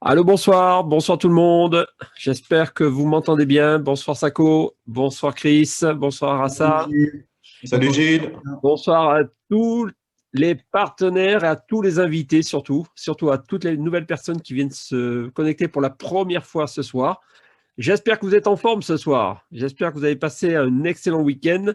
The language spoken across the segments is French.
Allô, bonsoir, bonsoir tout le monde. J'espère que vous m'entendez bien. Bonsoir Sako, bonsoir Chris, bonsoir Salut Assa, Gilles. Salut Gilles. bonsoir à tous les partenaires et à tous les invités surtout à toutes les nouvelles personnes qui viennent se connecter pour la première fois ce soir. J'espère que vous êtes en forme ce soir. J'espère que vous avez passé un excellent week-end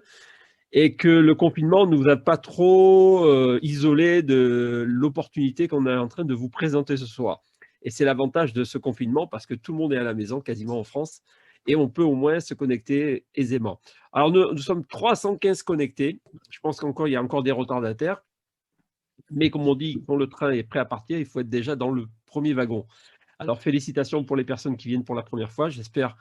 et que le confinement ne vous a pas trop isolé de l'opportunité qu'on est en train de vous présenter ce soir. Et c'est l'avantage de ce confinement parce que tout le monde est à la maison, quasiment en France, et on peut au moins se connecter aisément. Alors, nous sommes 315 connectés. Je pense qu'il y a encore des retardataires. Mais comme on dit, quand le train est prêt à partir, il faut être déjà dans le premier wagon. Alors, félicitations pour les personnes qui viennent pour la première fois. J'espère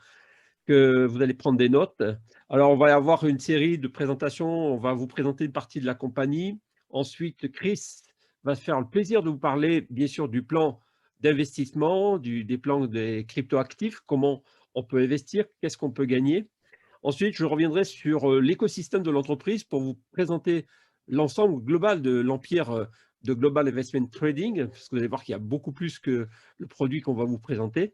que vous allez prendre des notes. Alors, on va avoir une série de présentations. On va vous présenter une partie de la compagnie. Ensuite, Chris va se faire le plaisir de vous parler, bien sûr, du plan d'investissement, des plans des cryptoactifs, comment on peut investir, qu'est-ce qu'on peut gagner. Ensuite, je reviendrai sur l'écosystème de l'entreprise pour vous présenter l'ensemble global de l'empire de Global Investment Trading, parce que vous allez voir qu'il y a beaucoup plus que le produit qu'on va vous présenter.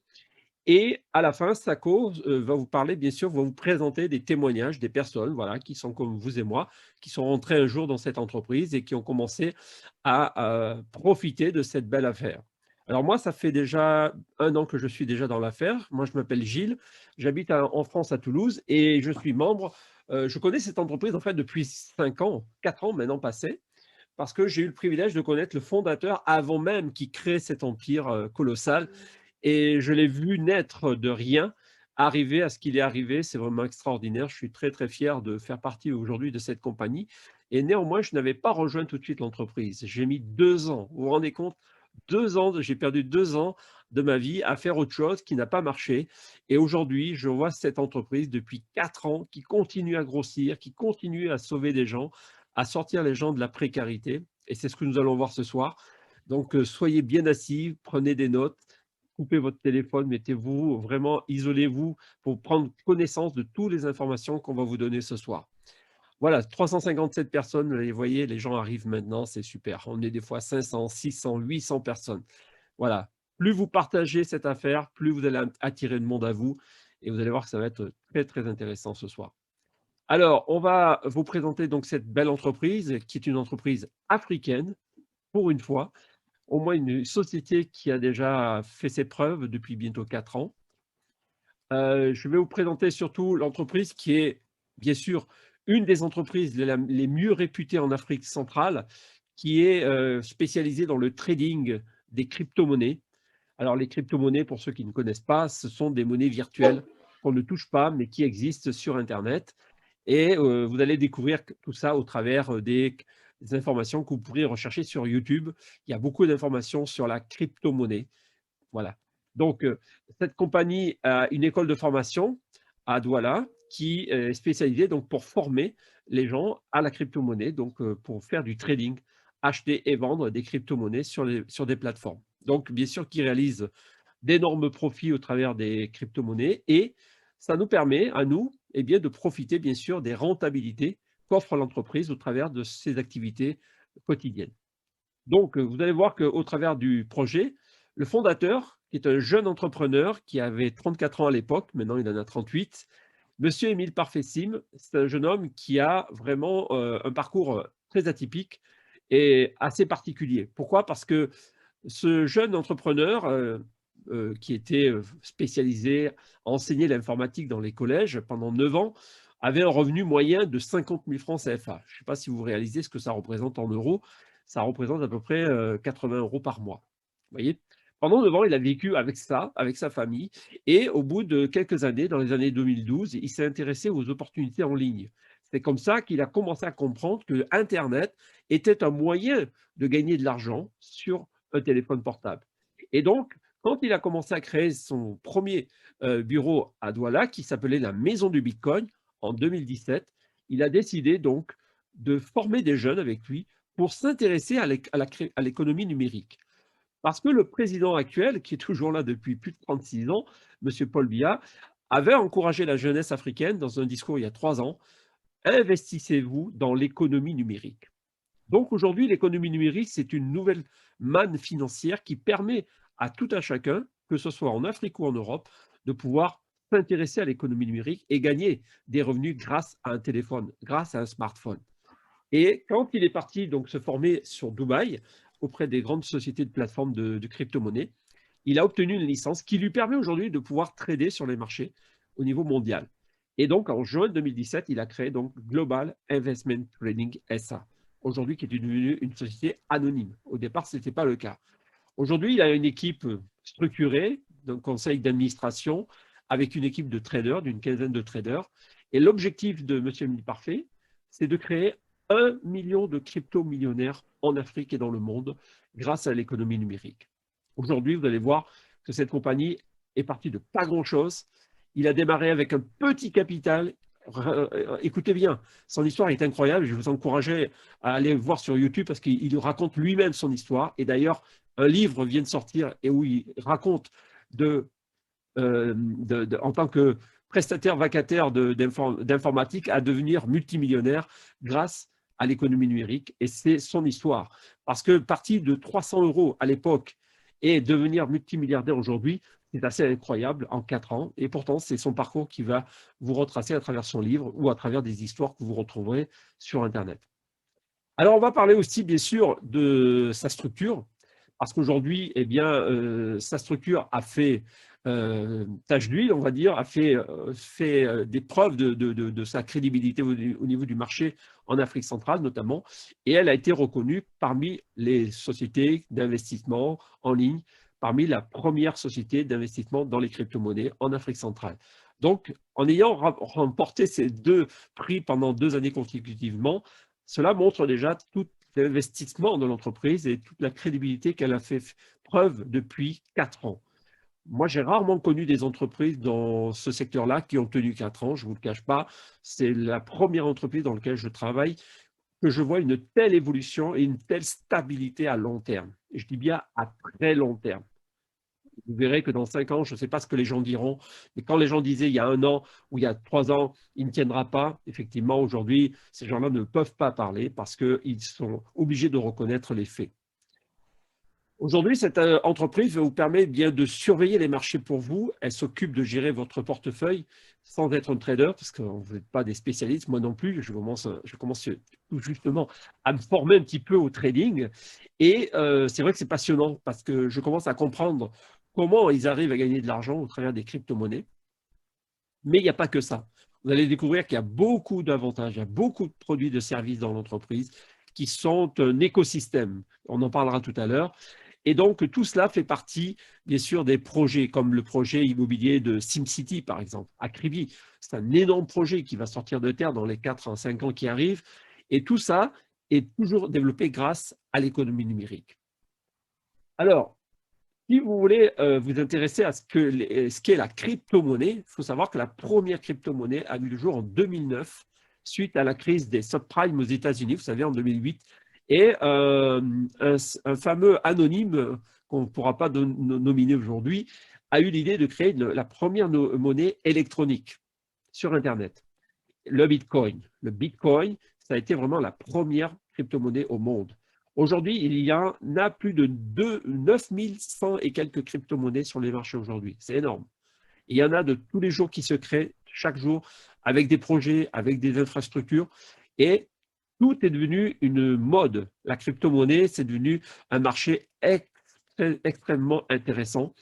Et à la fin, Sako va vous parler, bien sûr, va vous présenter des témoignages des personnes voilà, qui sont comme vous et moi, qui sont rentrées un jour dans cette entreprise et qui ont commencé à profiter de cette belle affaire. Alors moi, ça fait déjà 1 an que je suis déjà dans l'affaire. Moi, je m'appelle Gilles, j'habite en France, à Toulouse, et je suis membre. Je connais cette entreprise en fait depuis 5 ans, 4 ans maintenant passés, parce que j'ai eu le privilège de connaître le fondateur avant même qu'il crée cet empire colossal. Et je l'ai vu naître de rien, arriver à ce qu'il est arrivé. C'est vraiment extraordinaire. Je suis très, très fier de faire partie aujourd'hui de cette compagnie. Et néanmoins, je n'avais pas rejoint tout de suite l'entreprise. J'ai mis 2 ans. Vous vous rendez compte? 2 ans, j'ai perdu 2 ans de ma vie à faire autre chose qui n'a pas marché. Et aujourd'hui, je vois cette entreprise depuis 4 ans qui continue à grossir, qui continue à sauver des gens, à sortir les gens de la précarité. Et c'est ce que nous allons voir ce soir. Donc, soyez bien assis, prenez des notes, coupez votre téléphone, mettez-vous vraiment, isolez-vous pour prendre connaissance de toutes les informations qu'on va vous donner ce soir. Voilà, 357 personnes, vous voyez, les gens arrivent maintenant, c'est super. On est des fois 500, 600, 800 personnes. Voilà, plus vous partagez cette affaire, plus vous allez attirer le monde à vous et vous allez voir que ça va être très, très intéressant ce soir. Alors, on va vous présenter donc cette belle entreprise qui est une entreprise africaine, pour une fois, au moins une société qui a déjà fait ses preuves depuis bientôt 4 ans. Je vais vous présenter surtout l'entreprise qui est, bien sûr, une des entreprises les mieux réputées en Afrique centrale, qui est spécialisée dans le trading des crypto-monnaies. Alors, les crypto-monnaies, pour ceux qui ne connaissent pas, ce sont des monnaies virtuelles qu'on ne touche pas, mais qui existent sur Internet. Et vous allez découvrir tout ça au travers des informations que vous pourrez rechercher sur YouTube. Il y a beaucoup d'informations sur la crypto-monnaie. Voilà. Donc, cette compagnie a une école de formation à Douala qui est spécialisée donc, pour former les gens à la crypto-monnaie, donc pour faire du trading, acheter et vendre des crypto-monnaies sur des plateformes. Donc, bien sûr, qui réalisent d'énormes profits au travers des crypto-monnaies et ça nous permet, à nous, eh bien, de profiter, bien sûr, des rentabilités qu'offre l'entreprise au travers de ses activités quotidiennes. Donc, vous allez voir qu'au travers du projet, le fondateur, qui est un jeune entrepreneur qui avait 34 ans à l'époque, maintenant il en a 38, Monsieur Émile Parfessim, c'est un jeune homme qui a vraiment un parcours très atypique et assez particulier. Pourquoi? Parce que ce jeune entrepreneur qui était spécialisé à enseigner l'informatique dans les collèges pendant 9 ans, avait un revenu moyen de 50 000 francs CFA. Je ne sais pas si vous réalisez ce que ça représente en euros. Ça représente à peu près 80 euros par mois. Vous voyez? Pendant 9 ans, il a vécu avec ça, avec sa famille. Et au bout de quelques années, dans les années 2012, il s'est intéressé aux opportunités en ligne. C'est comme ça qu'il a commencé à comprendre que Internet était un moyen de gagner de l'argent sur un téléphone portable. Et donc, quand il a commencé à créer son premier bureau à Douala, qui s'appelait la Maison du Bitcoin, en 2017, il a décidé donc de former des jeunes avec lui pour s'intéresser à l'économie numérique. Parce que le président actuel, qui est toujours là depuis plus de 36 ans, M. Paul Biya, avait encouragé la jeunesse africaine dans un discours il y a 3 ans, investissez-vous dans l'économie numérique. Donc aujourd'hui, l'économie numérique, c'est une nouvelle manne financière qui permet à tout un chacun, que ce soit en Afrique ou en Europe, de pouvoir s'intéresser à l'économie numérique et gagner des revenus grâce à un téléphone, grâce à un smartphone. Et quand il est parti donc se former sur Dubaï, auprès des grandes sociétés de plateformes de crypto-monnaies, il a obtenu une licence qui lui permet aujourd'hui de pouvoir trader sur les marchés au niveau mondial. Et donc, en juin 2017, il a créé donc Global Investment Trading SA, aujourd'hui qui est devenue une société anonyme. Au départ, ce n'était pas le cas. Aujourd'hui, il a une équipe structurée, d'un conseil d'administration, avec une équipe de traders, d'une quinzaine de traders. Et l'objectif de M. Mille Parfait, c'est de créer 1 million de crypto-millionnaires en Afrique et dans le monde grâce à l'économie numérique. Aujourd'hui, vous allez voir que cette compagnie est partie de pas grand-chose. Il a démarré avec un petit capital. Écoutez bien, son histoire est incroyable. Je vous encourageais à aller voir sur YouTube parce qu'il raconte lui-même son histoire. Et d'ailleurs, un livre vient de sortir et où il raconte en tant que prestataire vacataire d'informatique à devenir multimillionnaire grâce à l'économie numérique. Et c'est son histoire. Parce que partir de 300 € à l'époque et devenir multimilliardaire aujourd'hui, c'est assez incroyable en 4 ans. Et pourtant, c'est son parcours qui va vous retracer à travers son livre ou à travers des histoires que vous retrouverez sur Internet. Alors, on va parler aussi, bien sûr, de sa structure, parce qu'aujourd'hui, eh bien, sa structure a fait tache d'huile, on va dire, a fait des preuves de sa crédibilité au niveau du marché en Afrique centrale, notamment, et elle a été reconnue parmi les sociétés d'investissement en ligne, parmi la première société d'investissement dans les crypto-monnaies en Afrique centrale. Donc, en ayant remporté ces 2 prix pendant 2 années consécutivement, cela montre déjà tout l'investissement de l'entreprise et toute la crédibilité qu'elle a fait preuve depuis 4 ans. Moi, j'ai rarement connu des entreprises dans ce secteur-là qui ont tenu 4 ans, je ne vous le cache pas. C'est la première entreprise dans laquelle je travaille que je vois une telle évolution et une telle stabilité à long terme. Et je dis bien à très long terme. Vous verrez que dans 5 ans, je ne sais pas ce que les gens diront, mais quand les gens disaient il y a 1 an ou il y a 3 ans, il ne tiendra pas, effectivement, aujourd'hui, ces gens-là ne peuvent pas parler parce qu'ils sont obligés de reconnaître les faits. Aujourd'hui, cette entreprise vous permet bien de surveiller les marchés pour vous. Elle s'occupe de gérer votre portefeuille sans être un trader, parce que vous n'êtes pas des spécialistes, moi non plus. Je commence tout justement à me former un petit peu au trading. Et c'est vrai que c'est passionnant parce que je commence à comprendre comment ils arrivent à gagner de l'argent au travers des crypto-monnaies. Mais il n'y a pas que ça. Vous allez découvrir qu'il y a beaucoup d'avantages, il y a beaucoup de produits, de services dans l'entreprise qui sont un écosystème. On en parlera tout à l'heure. Et donc, tout cela fait partie, bien sûr, des projets, comme le projet immobilier de SimCity, par exemple, à Kribi. C'est un énorme projet qui va sortir de terre dans les 4 à 5 ans qui arrivent. Et tout ça est toujours développé grâce à l'économie numérique. Alors, si vous voulez vous intéresser à ce qu'est la crypto-monnaie, il faut savoir que la première crypto-monnaie a vu le jour en 2009, suite à la crise des subprimes aux États-Unis, vous savez, en 2008. Et un fameux anonyme, qu'on ne pourra pas nominer aujourd'hui, a eu l'idée de créer la première monnaie électronique sur Internet, le Bitcoin. Le Bitcoin, ça a été vraiment la première crypto-monnaie au monde. Aujourd'hui, il y en a plus de 9100 et quelques crypto-monnaies sur les marchés aujourd'hui. C'est énorme. Il y en a de tous les jours qui se créent, chaque jour, avec des projets, avec des infrastructures. Et tout est devenu une mode. La crypto-monnaie, c'est devenu un marché extrêmement intéressant.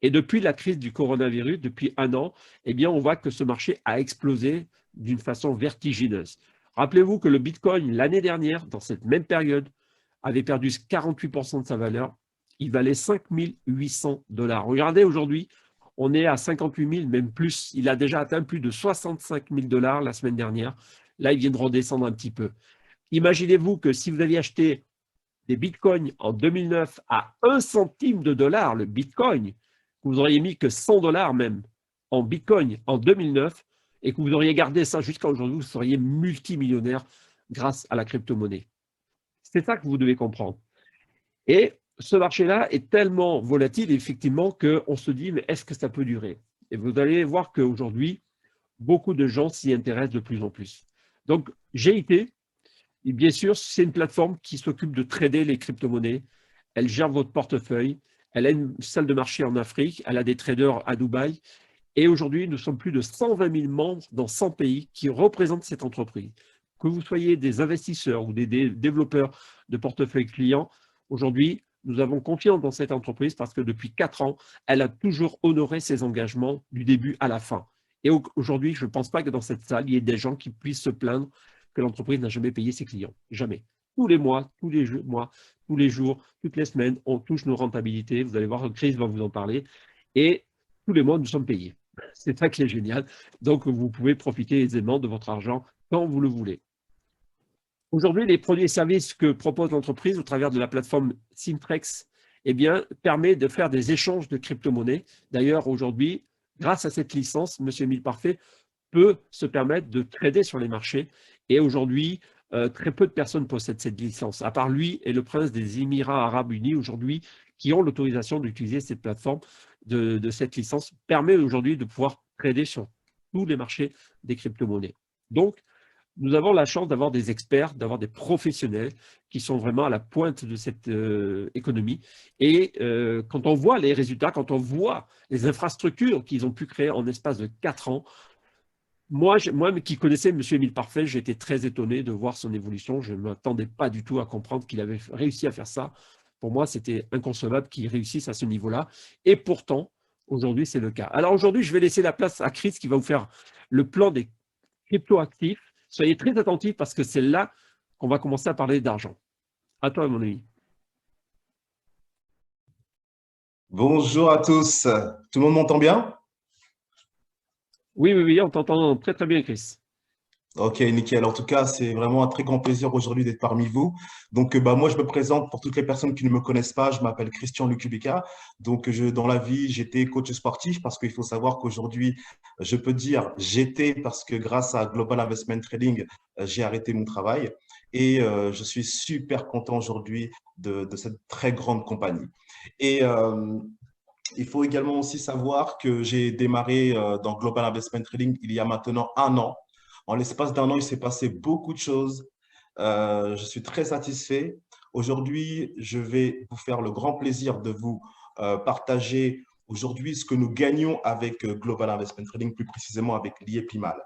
Et depuis la crise du coronavirus, depuis 1 an, eh bien, on voit que ce marché a explosé d'une façon vertigineuse. Rappelez-vous que le Bitcoin, l'année dernière, dans cette même période, avait perdu 48% de sa valeur. Il valait 5 800 $. Regardez, aujourd'hui, on est à 58 000, même plus. Il a déjà atteint plus de 65 000 $ la semaine dernière. Là, il vient de redescendre un petit peu. Imaginez-vous que si vous aviez acheté des bitcoins en 2009 à 1 centime de dollar, le bitcoin, que vous auriez mis que 100 $ même en bitcoin en 2009 et que vous auriez gardé ça jusqu'à aujourd'hui, vous seriez multimillionnaire grâce à la crypto-monnaie. C'est ça que vous devez comprendre. Et ce marché-là est tellement volatile, effectivement, qu'on se dit, mais est-ce que ça peut durer? Et vous allez voir qu'aujourd'hui, beaucoup de gens s'y intéressent de plus en plus. Donc, GIT, bien sûr, c'est une plateforme qui s'occupe de trader les crypto-monnaies. Elle gère votre portefeuille. Elle a une salle de marché en Afrique, elle a des traders à Dubaï. Et aujourd'hui, nous sommes plus de 120 000 membres dans 100 pays qui représentent cette entreprise. Que vous soyez des investisseurs ou des développeurs de portefeuille clients, aujourd'hui, nous avons confiance dans cette entreprise parce que depuis 4 ans, elle a toujours honoré ses engagements du début à la fin. Et aujourd'hui, je ne pense pas que dans cette salle, il y ait des gens qui puissent se plaindre que l'entreprise n'a jamais payé ses clients. Jamais. Tous les mois, tous les mois, tous les jours, toutes les semaines, on touche nos rentabilités. Vous allez voir, Chris va vous en parler. Et tous les mois, nous sommes payés. C'est ça qui est génial. Donc, vous pouvez profiter aisément de votre argent quand vous le voulez. Aujourd'hui, les produits et services que propose l'entreprise au travers de la plateforme Simtrex permet de faire des échanges de crypto-monnaies. D'ailleurs, aujourd'hui, grâce à cette licence, M. Emile Parfait peut se permettre de trader sur les marchés. Et aujourd'hui, très peu de personnes possèdent cette licence, à part lui et le prince des Émirats arabes unis aujourd'hui, qui ont l'autorisation d'utiliser cette plateforme de cette licence, permet aujourd'hui de pouvoir trader sur tous les marchés des crypto-monnaies. Donc, nous avons la chance d'avoir des experts, d'avoir des professionnels qui sont vraiment à la pointe de cette économie. Et quand on voit les résultats, quand on voit les infrastructures qu'ils ont pu créer en espace de 4 ans, moi qui connaissais M. Emile Parfait, j'étais très étonné de voir son évolution. Je ne m'attendais pas du tout à comprendre qu'il avait réussi à faire ça. Pour moi, c'était inconcevable qu'il réussisse à ce niveau-là. Et pourtant, aujourd'hui, c'est le cas. Alors aujourd'hui, je vais laisser la place à Chris qui va vous faire le plan des crypto-actifs. Soyez très attentifs parce que c'est là qu'on va commencer à parler d'argent. À toi, mon ami. Bonjour à tous. Tout le monde m'entend bien? Oui, oui, oui, on t'entend très, très bien, Chris. Ok, nickel. En tout cas, c'est vraiment un très grand plaisir aujourd'hui d'être parmi vous. Donc, moi, je me présente pour toutes les personnes qui ne me connaissent pas. Je m'appelle Christian Lucubica. Donc, dans la vie, j'étais coach sportif parce qu'il faut savoir qu'aujourd'hui, je peux dire j'étais parce que grâce à Global Investment Trading, j'ai arrêté mon travail et je suis super content aujourd'hui de cette très grande compagnie. Et il faut également aussi savoir que j'ai démarré dans Global Investment Trading il y a maintenant un an. En l'espace d'un an, il s'est passé beaucoup de choses. Je suis très satisfait. Aujourd'hui, je vais vous faire le grand plaisir de vous partager aujourd'hui ce que nous gagnons avec Global Investment Trading, plus précisément avec l'IEPIMAL.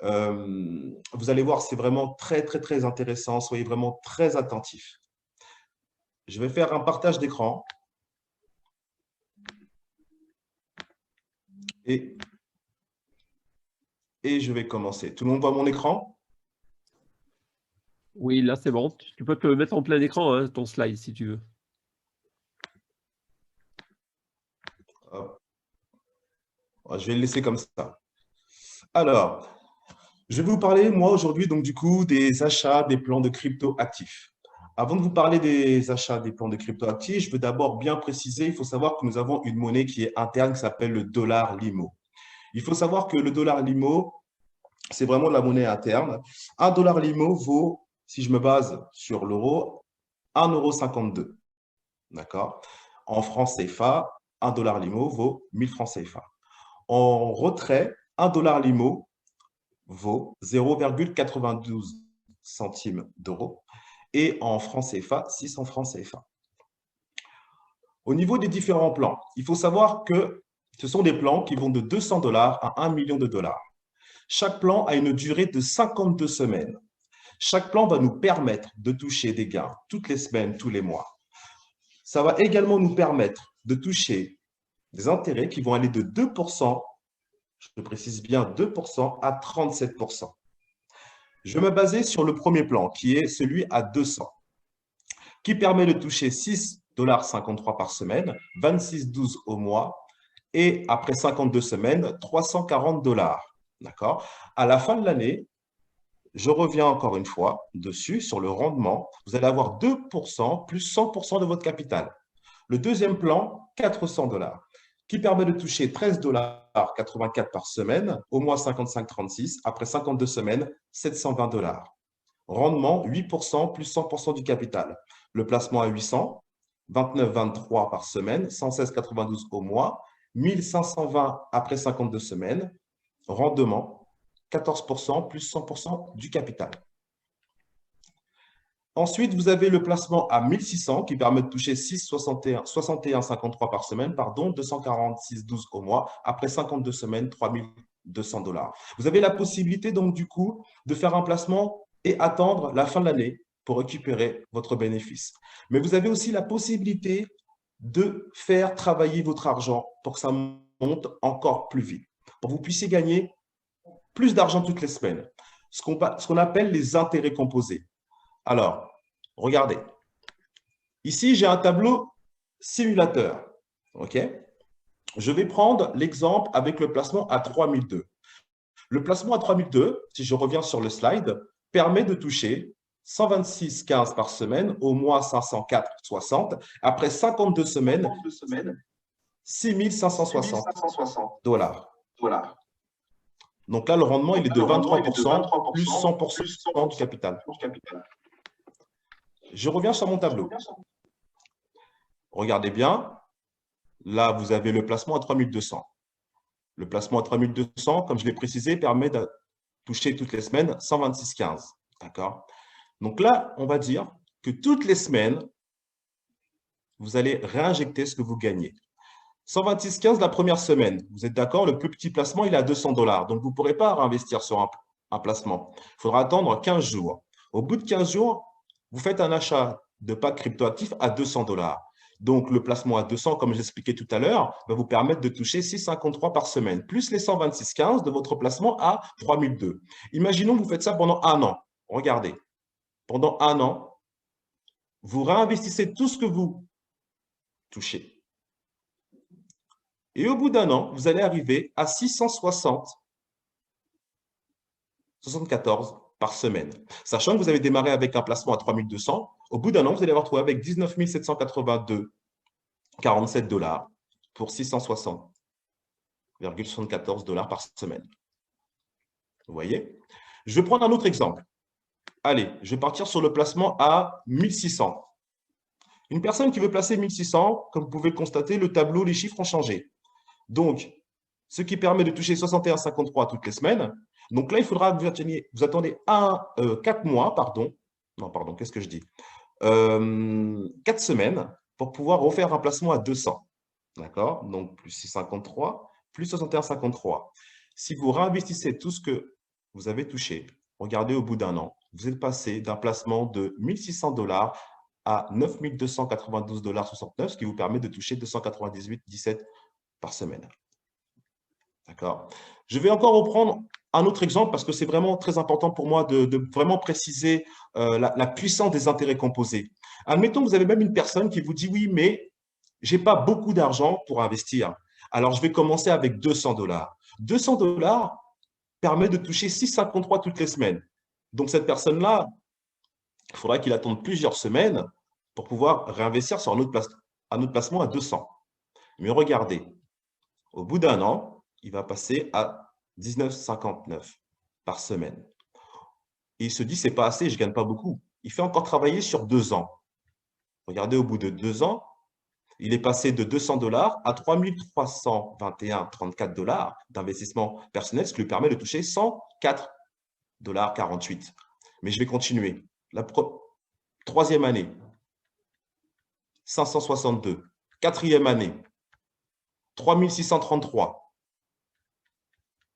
Vous allez voir, c'est vraiment très, très, très intéressant. Soyez vraiment très attentifs. Je vais faire un partage d'écran. Et je vais commencer. Tout le monde voit mon écran? Oui, là, c'est bon. Tu peux te mettre en plein écran, hein, ton slide, si tu veux. Hop. Je vais le laisser comme ça. Alors, je vais vous parler, moi, aujourd'hui, donc du coup, des achats des plans de crypto actifs. Avant de vous parler des achats des plans de crypto actifs, je veux d'abord bien préciser, il faut savoir que nous avons une monnaie qui est interne qui s'appelle le dollar Limo. Il faut savoir que le dollar Limo, c'est vraiment de la monnaie interne. Un dollar Limo vaut, si je me base sur l'euro, 1,52 €. D'accord? En francs CFA, un dollar Limo vaut 1000 francs CFA. En retrait, un dollar Limo vaut 0,92 centimes d'euros et en francs CFA, 600 francs CFA. Au niveau des différents plans, il faut savoir que ce sont des plans qui vont de 200 $ à 1 million de dollars. Chaque plan a une durée de 52 semaines. Chaque plan va nous permettre de toucher des gains toutes les semaines, tous les mois. Ça va également nous permettre de toucher des intérêts qui vont aller de 2%, je précise bien 2%, à 37%. Je vais me baser sur le premier plan, qui est celui à 200, qui permet de toucher 6,53 $ par semaine, 26,12 € au mois, et après 52 semaines, 340 $. D'accord? À la fin de l'année, je reviens encore une fois dessus, sur le rendement, vous allez avoir 2% plus 100% de votre capital. Le deuxième plan, 400 $, qui permet de toucher 13,84 $ par semaine, au mois 55,36, après 52 semaines, 720 $. Rendement, 8% plus 100% du capital. Le placement à 800, 29,23 par semaine, 116,92 au mois, 1520 après 52 semaines. Rendement, 14% plus 100% du capital. Ensuite, vous avez le placement à 1600 qui permet de toucher 61,53 par semaine, pardon, 246,12 au mois. Après 52 semaines, 3200 dollars. Vous avez la possibilité donc du coup de faire un placement et attendre la fin de l'année pour récupérer votre bénéfice. Mais vous avez aussi la possibilité de faire travailler votre argent pour que ça monte encore plus vite, pour que vous puissiez gagner plus d'argent toutes les semaines, ce qu'on appelle les intérêts composés. Alors, regardez. Ici, j'ai un tableau simulateur. OK? Je vais prendre l'exemple avec le placement à 3002. Le placement à 3002, si je reviens sur le slide, permet de toucher 126,15 par semaine, au mois 504,60. Après 52 semaines, 6 560 dollars. Donc là, le rendement, il est de 23% plus 100% du capital. Je reviens sur mon tableau. Regardez bien. Là, vous avez le placement à 3200. Le placement à 3200, comme je l'ai précisé, permet de toucher toutes les semaines 126,15. D'accord? Donc là, on va dire que toutes les semaines, vous allez réinjecter ce que vous gagnez. 126,15 la première semaine. Vous êtes d'accord? Le plus petit placement, il est à 200 dollars. Donc, vous ne pourrez pas réinvestir sur un placement. Il faudra attendre 15 jours. Au bout de 15 jours, vous faites un achat de pack cryptoactif à 200 dollars. Donc, le placement à 200, comme j'expliquais tout à l'heure, va vous permettre de toucher 6,53 par semaine, plus les 126,15 de votre placement à 3002. Imaginons que vous faites ça pendant un an. Regardez, pendant un an, vous réinvestissez tout ce que vous touchez. Et au bout d'un an, vous allez arriver à 674 par semaine. Sachant que vous avez démarré avec un placement à 3200, au bout d'un an, vous allez vous retrouver avec 19 782,47 dollars pour 660,74 dollars par semaine. Vous voyez? Je vais prendre un autre exemple. Allez, je vais partir sur le placement à 1600. Une personne qui veut placer 1600, comme vous pouvez le constater, le tableau, les chiffres ont changé. Donc, ce qui permet de toucher 61,53 toutes les semaines. Donc là, il faudra que vous attendez 4 mois, pardon. Non, pardon, qu'est-ce que je dis? 4 semaines pour pouvoir refaire un placement à 200. D'accord? Donc, plus 653, plus 61,53. Si vous réinvestissez tout ce que vous avez touché, regardez au bout d'un an, vous êtes passé d'un placement de 1600 dollars à 9 292,69 dollars, ce qui vous permet de toucher 298,17 par semaine. D'accord? Je vais encore reprendre un autre exemple parce que c'est vraiment très important pour moi de vraiment préciser la puissance des intérêts composés. Admettons que vous avez même une personne qui vous dit « Oui, mais je n'ai pas beaucoup d'argent pour investir. Alors, je vais commencer avec 200 dollars. » 200 dollars permet de toucher 6,53 toutes les semaines. Donc, cette personne-là, il faudra qu'il attende plusieurs semaines pour pouvoir réinvestir sur un autre placement à 200. Mais regardez, au bout d'un an, il va passer à 19,59 par semaine. Et il se dit, c'est pas assez, je ne gagne pas beaucoup. Il fait encore travailler sur 2 ans. Regardez, au bout de 2 ans, il est passé de 200 dollars à 3 321,34 dollars d'investissement personnel, ce qui lui permet de toucher 104,48 dollars. Mais je vais continuer. La troisième année, 562. Quatrième année, 3633.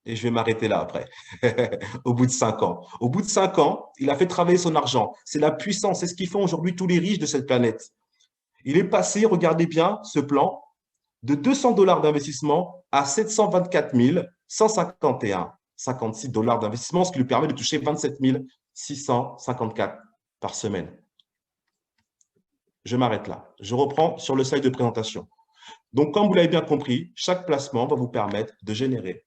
Et je vais m'arrêter là après, au bout de 5 ans. Au bout de 5 ans, il a fait travailler son argent. C'est la puissance, c'est ce qu'ils font aujourd'hui tous les riches de cette planète. Il est passé, regardez bien ce plan, de 200 dollars d'investissement à 724 151,56 dollars d'investissement, ce qui lui permet de toucher 27 654 par semaine. Je m'arrête là. Je reprends sur le slide de présentation. Donc, comme vous l'avez bien compris, chaque placement va vous permettre de générer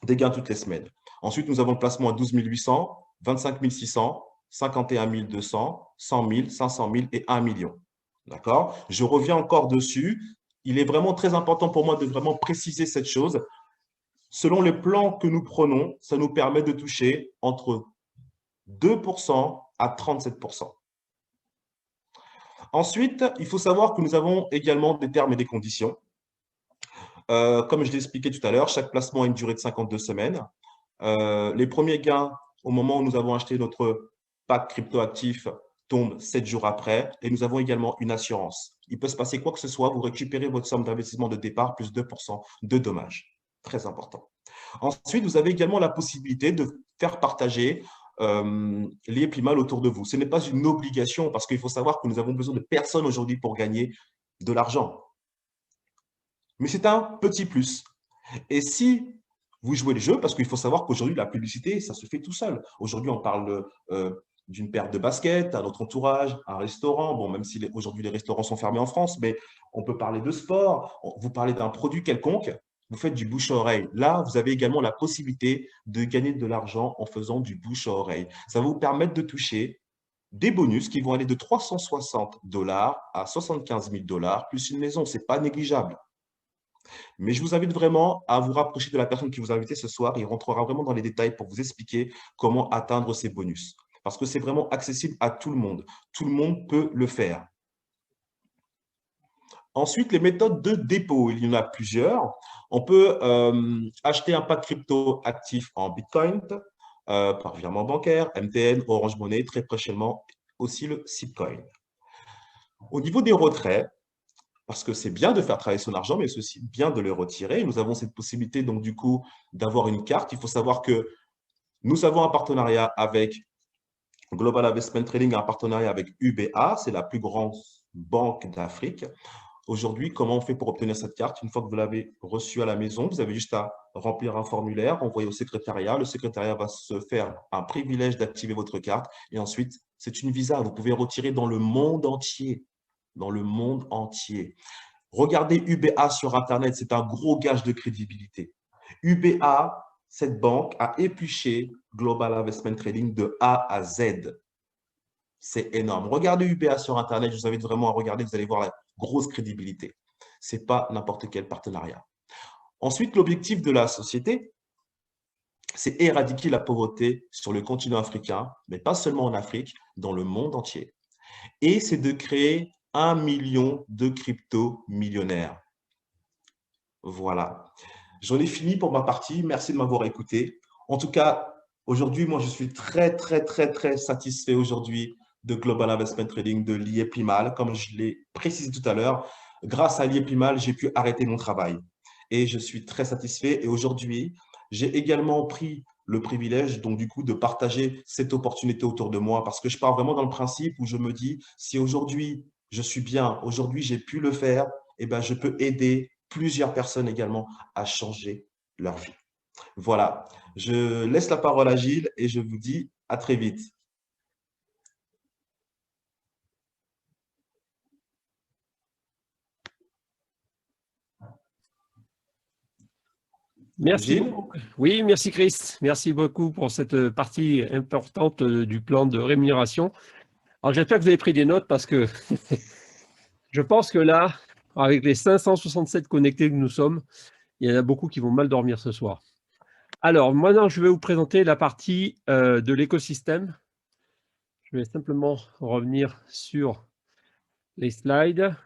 des gains toutes les semaines. Ensuite, nous avons le placement à 12 800, 25 600, 51 200, 100 000, 500 000 et 1 million. D'accord? Je reviens encore dessus. Il est vraiment très important pour moi de vraiment préciser cette chose. Selon les plans que nous prenons, ça nous permet de toucher entre 2% à 37%. Ensuite, il faut savoir que nous avons également des termes et des conditions. Comme je l'ai expliqué tout à l'heure, chaque placement a une durée de 52 semaines. Les premiers gains, au moment où nous avons acheté notre pack cryptoactif, tombe 7 jours après et nous avons également une assurance. Il peut se passer quoi que ce soit, vous récupérez votre somme d'investissement de départ plus 2% de dommages. Très important. Ensuite, vous avez également la possibilité de faire partager l'IEPLIMAL autour de vous. Ce n'est pas une obligation parce qu'il faut savoir que nous avons besoin de personnes aujourd'hui pour gagner de l'argent. Mais c'est un petit plus. Et si vous jouez le jeu, parce qu'il faut savoir qu'aujourd'hui, la publicité, ça se fait tout seul. Aujourd'hui, on parle d'une paire de baskets, à notre entourage, un restaurant. Bon, même si aujourd'hui les restaurants sont fermés en France, mais on peut parler de sport. Vous parlez d'un produit quelconque, vous faites du bouche à oreille. Là, vous avez également la possibilité de gagner de l'argent en faisant du bouche à oreille. Ça va vous permettre de toucher des bonus qui vont aller de 360 $ à 75 000 $, plus une maison. Ce n'est pas négligeable. Mais je vous invite vraiment à vous rapprocher de la personne qui vous a invité ce soir. Il rentrera vraiment dans les détails pour vous expliquer comment atteindre ces bonus. Parce que c'est vraiment accessible à tout le monde. Tout le monde peut le faire. Ensuite, les méthodes de dépôt, il y en a plusieurs. On peut acheter un pack crypto actif en Bitcoin par virement bancaire, MTN, Orange Money, très prochainement aussi le Sipcoin. Au niveau des retraits, parce que c'est bien de faire travailler son argent, mais c'est aussi bien de le retirer. Nous avons cette possibilité, donc, du coup, d'avoir une carte. Il faut savoir que nous avons un partenariat avec Global Investment Trading, un partenariat avec UBA, c'est la plus grande banque d'Afrique. Aujourd'hui, comment on fait pour obtenir cette carte? Une fois que vous l'avez reçue à la maison, vous avez juste à remplir un formulaire, envoyer au secrétariat. Le secrétariat va se faire un privilège d'activer votre carte. Et ensuite, c'est une visa. Vous pouvez retirer dans le monde entier. Dans le monde entier. Regardez UBA sur Internet, c'est un gros gage de crédibilité. UBA, cette banque, a épluché Global Investment Trading de A à Z. C'est énorme. Regardez UBA sur Internet, je vous invite vraiment à regarder, vous allez voir la grosse crédibilité. Ce n'est pas n'importe quel partenariat. Ensuite, l'objectif de la société, c'est éradiquer la pauvreté sur le continent africain, mais pas seulement en Afrique, dans le monde entier. Et c'est de créer 1 million de crypto-millionnaires. Voilà. J'en ai fini pour ma partie. Merci de m'avoir écouté. En tout cas, aujourd'hui, moi, je suis très, très, très, très satisfait aujourd'hui de Global Investment Trading, de l'IEPLIMAL. Comme je l'ai précisé tout à l'heure, grâce à l'IEPLIMAL, j'ai pu arrêter mon travail. Et je suis très satisfait. Et aujourd'hui, j'ai également pris le privilège, donc du coup, de partager cette opportunité autour de moi parce que je pars vraiment dans le principe où je me dis, si aujourd'hui, je suis bien, aujourd'hui, j'ai pu le faire, eh ben, je peux aider plusieurs personnes également à changer leur vie. Voilà, je laisse la parole à Gilles et je vous dis à très vite. Merci Gilles? beaucoup. Oui, merci Chris. Merci beaucoup pour cette partie importante du plan de rémunération. Alors, j'espère que vous avez pris des notes parce que je pense que là, avec les 567 connectés que nous sommes, il y en a beaucoup qui vont mal dormir ce soir. Alors, maintenant, je vais vous présenter la partie de l'écosystème. Je vais simplement revenir sur les slides.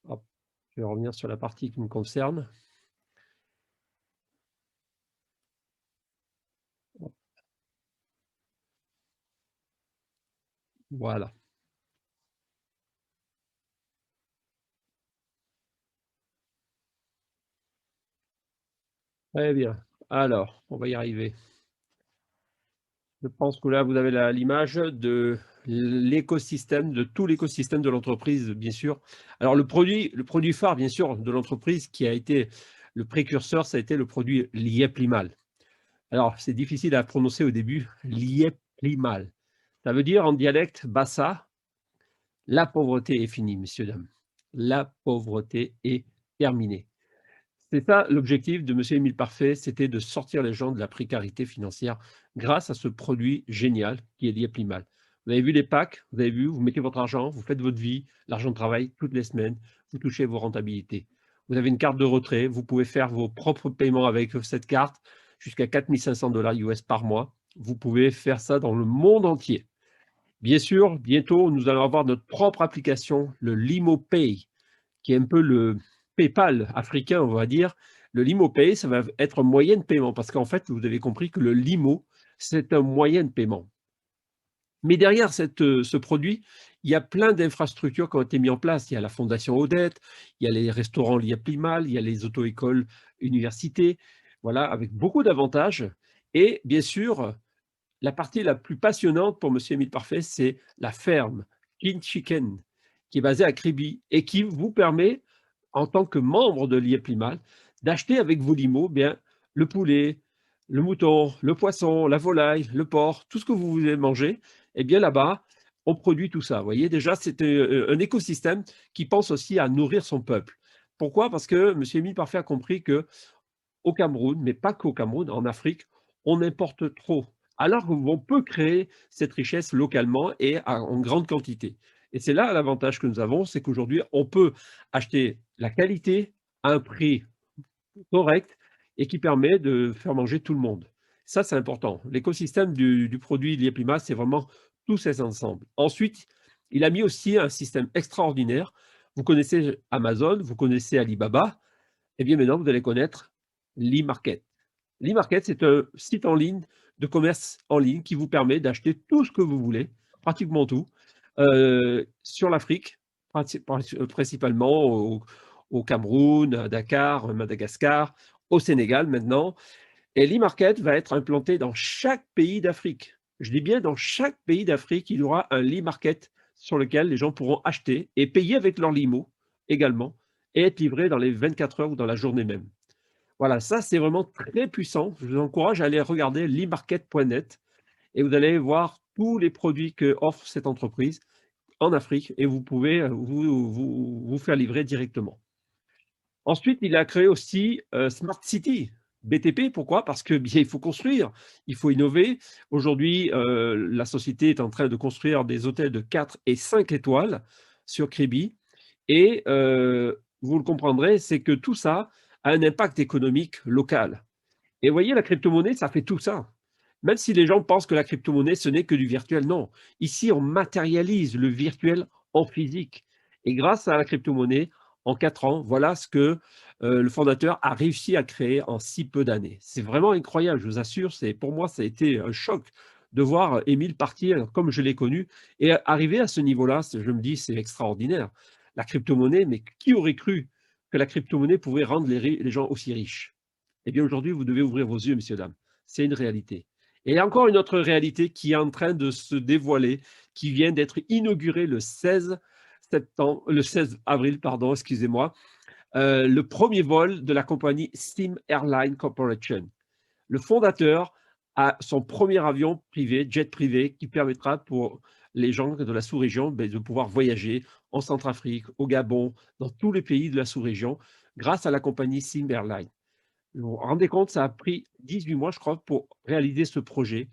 Hop, je vais revenir sur la partie qui me concerne. Voilà. Très bien. Alors, on va y arriver. Je pense que là, vous avez l'image de l'écosystème, de tout l'écosystème de l'entreprise, bien sûr. Alors, le produit phare, bien sûr, de l'entreprise qui a été le précurseur, ça a été le produit l'IEPLIMAL. Alors, c'est difficile à prononcer au début, l'IEPLIMAL. Ça veut dire en dialecte bassa, la pauvreté est finie, messieurs, dames. La pauvreté est terminée. C'est ça l'objectif de M. Émile Parfait, c'était de sortir les gens de la précarité financière grâce à ce produit génial qui est l'IEPLIMAL. Vous avez vu les packs, vous avez vu, vous mettez votre argent, vous faites votre vie, l'argent de travail toutes les semaines, vous touchez vos rentabilités. Vous avez une carte de retrait, vous pouvez faire vos propres paiements avec cette carte jusqu'à 4 500 $ US par mois. Vous pouvez faire ça dans le monde entier. Bien sûr, bientôt, nous allons avoir notre propre application, le LimoPay, qui est un peu le PayPal africain, on va dire. Le LimoPay, ça va être un moyen de paiement parce qu'en fait, vous avez compris que le Limo, c'est un moyen de paiement. Mais derrière ce produit, il y a plein d'infrastructures qui ont été mises en place. Il y a la Fondation Odette, il y a les restaurants Liaplimal, il y a les auto-écoles, universités, voilà, avec beaucoup d'avantages. Et bien sûr, la partie la plus passionnante pour Monsieur Émile Parfait, c'est la ferme Clean Chicken, qui est basée à Kribi et qui vous permet, en tant que membre de l'IEPLIMAL, d'acheter avec vos limos bien, le poulet, le mouton, le poisson, la volaille, le porc, tout ce que vous voulez manger. Et bien là-bas, on produit tout ça. Vous voyez, déjà, c'est un écosystème qui pense aussi à nourrir son peuple. Pourquoi? Parce que Monsieur Émile Parfait a compris que au Cameroun, mais pas qu'au Cameroun, en Afrique, on importe trop. Alors qu'on peut créer cette richesse localement et en grande quantité. Et c'est là l'avantage que nous avons, c'est qu'aujourd'hui, on peut acheter la qualité à un prix correct et qui permet de faire manger tout le monde. Ça, c'est important. L'écosystème du produit Lieplima, c'est vraiment tous ces ensembles. Ensuite, il a mis aussi un système extraordinaire. Vous connaissez Amazon, vous connaissez Alibaba. Eh bien, maintenant, vous allez connaître l'e-market. L'e-market, c'est un site en ligne de commerce en ligne qui vous permet d'acheter tout ce que vous voulez, pratiquement tout, sur l'Afrique, principalement au Cameroun, à Dakar, Madagascar, au Sénégal maintenant. Et l'e-market va être implanté dans chaque pays d'Afrique. Je dis bien dans chaque pays d'Afrique, il y aura un e-market sur lequel les gens pourront acheter et payer avec leur limo également et être livrés dans les 24 heures ou dans la journée même. Voilà, ça c'est vraiment très puissant. Je vous encourage à aller regarder l'e-market.net et vous allez voir tous les produits que offre cette entreprise en Afrique et vous pouvez vous faire livrer directement. Ensuite, il a créé aussi Smart City, BTP. Pourquoi? Parce que bien, il faut construire, il faut innover. Aujourd'hui, la société est en train de construire des hôtels de 4 et 5 étoiles sur Kribi. Et vous le comprendrez, c'est que tout ça a un impact économique local. Et vous voyez, la crypto-monnaie, ça fait tout ça. Même si les gens pensent que la crypto-monnaie, ce n'est que du virtuel, non. Ici, on matérialise le virtuel en physique. Et grâce à la crypto-monnaie, en 4 ans, voilà ce que le fondateur a réussi à créer en si peu d'années. C'est vraiment incroyable, je vous assure. Pour moi, ça a été un choc de voir Émile partir comme je l'ai connu et arriver à ce niveau-là. Je me dis, c'est extraordinaire. La crypto-monnaie, mais qui aurait cru que la crypto-monnaie pouvait rendre les gens aussi riches? Eh bien, aujourd'hui, vous devez ouvrir vos yeux, messieurs, dames. C'est une réalité. Et il y a encore une autre réalité qui est en train de se dévoiler, qui vient d'être inaugurée le 16 septembre, le 16 avril, pardon, excusez-moi, le premier vol de la compagnie Steam Airline Corporation. Le fondateur a son premier avion privé, jet privé, qui permettra pour les gens de la sous-région de pouvoir voyager en Centrafrique, au Gabon, dans tous les pays de la sous-région, grâce à la compagnie Steam Airline. Vous vous rendez compte, ça a pris 18 mois, je crois, pour réaliser ce projet.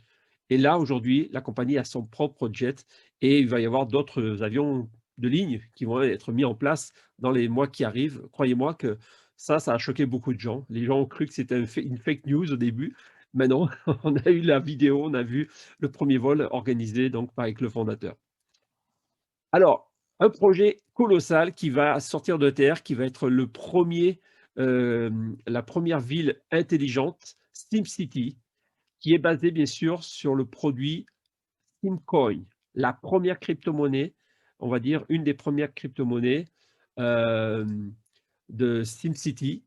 Et là, aujourd'hui, la compagnie a son propre jet et il va y avoir d'autres avions de ligne qui vont être mis en place dans les mois qui arrivent. Croyez-moi que ça a choqué beaucoup de gens. Les gens ont cru que c'était une fake news au début. Mais non, on a eu la vidéo, on a vu le premier vol organisé donc avec le fondateur. Alors, un projet colossal qui va sortir de terre, qui va être la première ville intelligente, SteamCity, qui est basée bien sûr sur le produit Steamcoin, la première crypto-monnaie, on va dire une des premières crypto-monnaies euh, de SteamCity,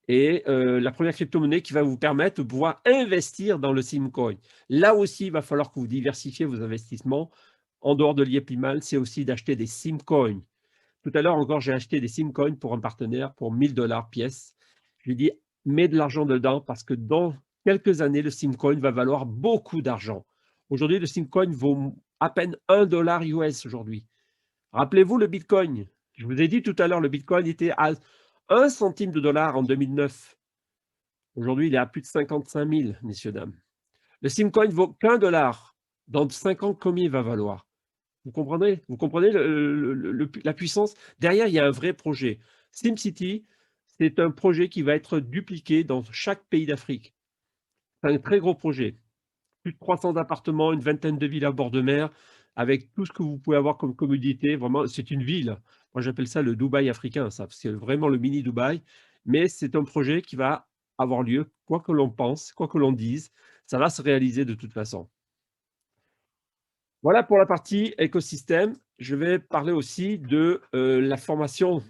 et la première crypto-monnaie qui va vous permettre de pouvoir investir dans le Steamcoin. Là aussi, il va falloir que vous diversifiez vos investissements. En dehors de l'IEPIMAL, c'est aussi d'acheter des Steamcoins. Tout à l'heure encore, j'ai acheté des Steamcoins pour un partenaire pour 1000 $ pièce. Je lui ai dit, mets de l'argent dedans parce que dans quelques années, le Steamcoin va valoir beaucoup d'argent. Aujourd'hui, le Steamcoin vaut à peine 1 $ US aujourd'hui. Rappelez-vous le Bitcoin. Je vous ai dit tout à l'heure, le Bitcoin était à 1 centime de dollar en 2009. Aujourd'hui, il est à plus de 55 000, messieurs, dames. Le Steamcoin vaut qu'un dollar. Dans 5 ans, combien il va valoir? Vous comprenez? Vous comprenez la puissance? Derrière, il y a un vrai projet. SteamCity, c'est un projet qui va être dupliqué dans chaque pays d'Afrique. C'est un très gros projet. Plus de 300 appartements, une vingtaine de villes à bord de mer, avec tout ce que vous pouvez avoir comme commodité. Vraiment, c'est une ville. Moi, j'appelle ça le Dubaï africain. C'est vraiment le mini Dubaï. Mais c'est un projet qui va avoir lieu, quoi que l'on pense, quoi que l'on dise. Ça va se réaliser de toute façon. Voilà pour la partie écosystème. Je vais parler aussi de la formation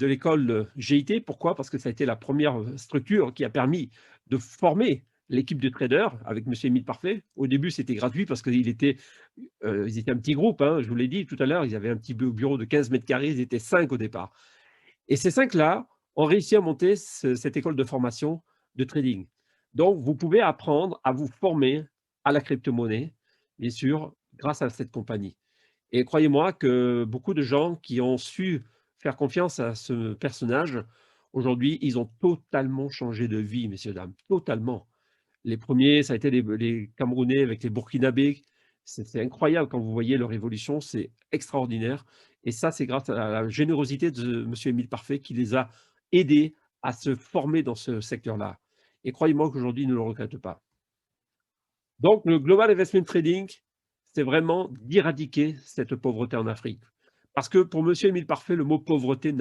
de l'école GIT. Pourquoi? Parce que ça a été la première structure qui a permis de former l'équipe de traders avec M. Émile Parfait. Au début, c'était gratuit parce qu'ils étaient un petit groupe, hein, je vous l'ai dit tout à l'heure, ils avaient un petit bureau de 15 mètres carrés, ils étaient 5 au départ. Et ces 5-là ont réussi à monter cette école de formation de trading. Donc, vous pouvez apprendre à vous former à la crypto-monnaie, bien sûr, grâce à cette compagnie. Et croyez-moi que beaucoup de gens qui ont su faire confiance à ce personnage, aujourd'hui, ils ont totalement changé de vie, messieurs, dames, totalement. Les premiers, ça a été les Camerounais avec les Burkinabés. C'est incroyable quand vous voyez leur évolution, c'est extraordinaire. Et ça, c'est grâce à la générosité de M. Émile Parfait qui les a aidés à se former dans ce secteur-là. Et croyez-moi qu'aujourd'hui, ils ne le regrettent pas. Donc, le Global Investment Trading, c'est vraiment d'éradiquer cette pauvreté en Afrique. Parce que pour M. Émile Parfait, le mot pauvreté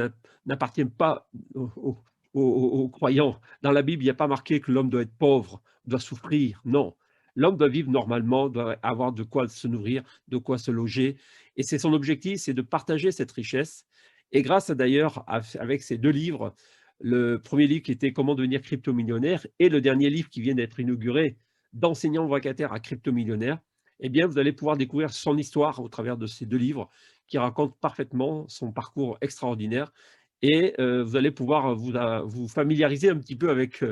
n'appartient pas aux croyants. Dans la Bible, il n'y a pas marqué que l'homme doit être pauvre, doit souffrir. Non. L'homme doit vivre normalement, doit avoir de quoi se nourrir, de quoi se loger. Et c'est son objectif, c'est de partager cette richesse. Et grâce d'ailleurs, avec ces 2 livres, le premier livre qui était Comment devenir crypto-millionnaire et le dernier livre qui vient d'être inauguré, d'enseignant vacataire à crypto-millionnaire, eh bien, vous allez pouvoir découvrir son histoire au travers de ces 2 livres qui racontent parfaitement son parcours extraordinaire. Et vous allez pouvoir vous familiariser un petit peu avec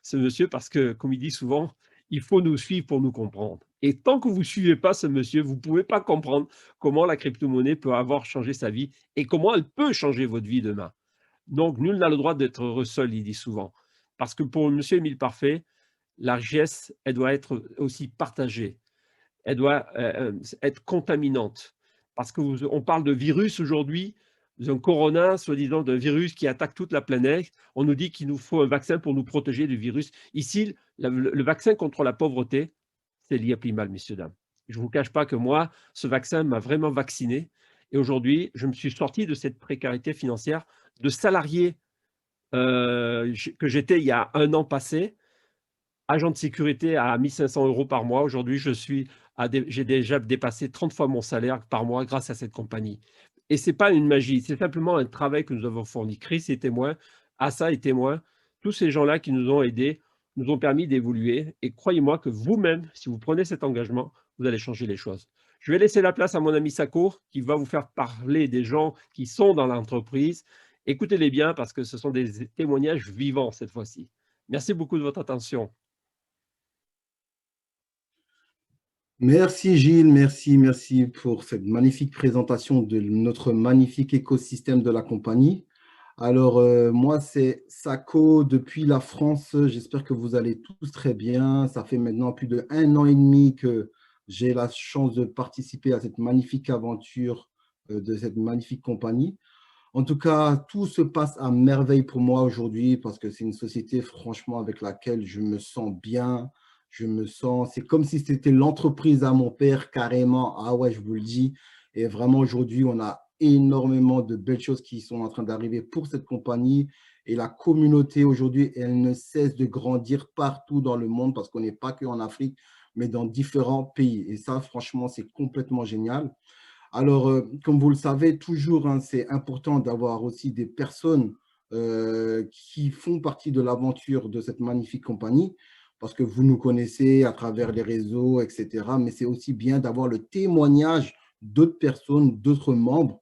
ce monsieur parce que, comme il dit souvent, il faut nous suivre pour nous comprendre. Et tant que vous ne suivez pas ce monsieur, vous ne pouvez pas comprendre comment la crypto-monnaie peut avoir changé sa vie et comment elle peut changer votre vie demain. Donc, nul n'a le droit d'être heureux seul, il dit souvent. Parce que pour M. Émile Parfait, la richesse, elle doit être aussi partagée. Elle doit être contaminante. Parce qu'on parle de virus aujourd'hui, d'un corona, soi-disant d'un virus qui attaque toute la planète. On nous dit qu'il nous faut un vaccin pour nous protéger du virus. Ici, le vaccin contre la pauvreté, c'est l'IAPIMAL, messieurs, dames. Je ne vous cache pas que moi, ce vaccin m'a vraiment vacciné. Et aujourd'hui, je me suis sorti de cette précarité financière de salarié que j'étais il y a un an passé, agent de sécurité à 1 500 € par mois. Aujourd'hui, j'ai déjà dépassé 30 fois mon salaire par mois grâce à cette compagnie. Et ce n'est pas une magie, c'est simplement un travail que nous avons fourni. Chris est témoin, Assa est témoin. Tous ces gens-là qui nous ont aidés nous ont permis d'évoluer. Et croyez-moi que vous-même, si vous prenez cet engagement, vous allez changer les choses. Je vais laisser la place à mon ami Sako qui va vous faire parler des gens qui sont dans l'entreprise. Écoutez-les bien parce que ce sont des témoignages vivants cette fois-ci. Merci beaucoup de votre attention. Merci Gilles, merci pour cette magnifique présentation de notre magnifique écosystème de la compagnie. Alors, moi, c'est Sako depuis la France. J'espère que vous allez tous très bien. Ça fait maintenant plus d'1 an et demi que j'ai la chance de participer à cette magnifique aventure de cette magnifique compagnie. En tout cas, tout se passe à merveille pour moi aujourd'hui parce que c'est une société, franchement, avec laquelle je me sens bien. C'est comme si c'était l'entreprise à mon père, carrément. Ah ouais, je vous le dis. Et vraiment, aujourd'hui, on a énormément de belles choses qui sont en train d'arriver pour cette compagnie. Et la communauté, aujourd'hui, elle ne cesse de grandir partout dans le monde parce qu'on n'est pas qu'en Afrique, mais dans différents pays. Et ça, franchement, c'est complètement génial. Alors, comme vous le savez, toujours, hein, c'est important d'avoir aussi des personnes qui font partie de l'aventure de cette magnifique compagnie, parce que vous nous connaissez à travers les réseaux, etc. Mais c'est aussi bien d'avoir le témoignage d'autres personnes, d'autres membres,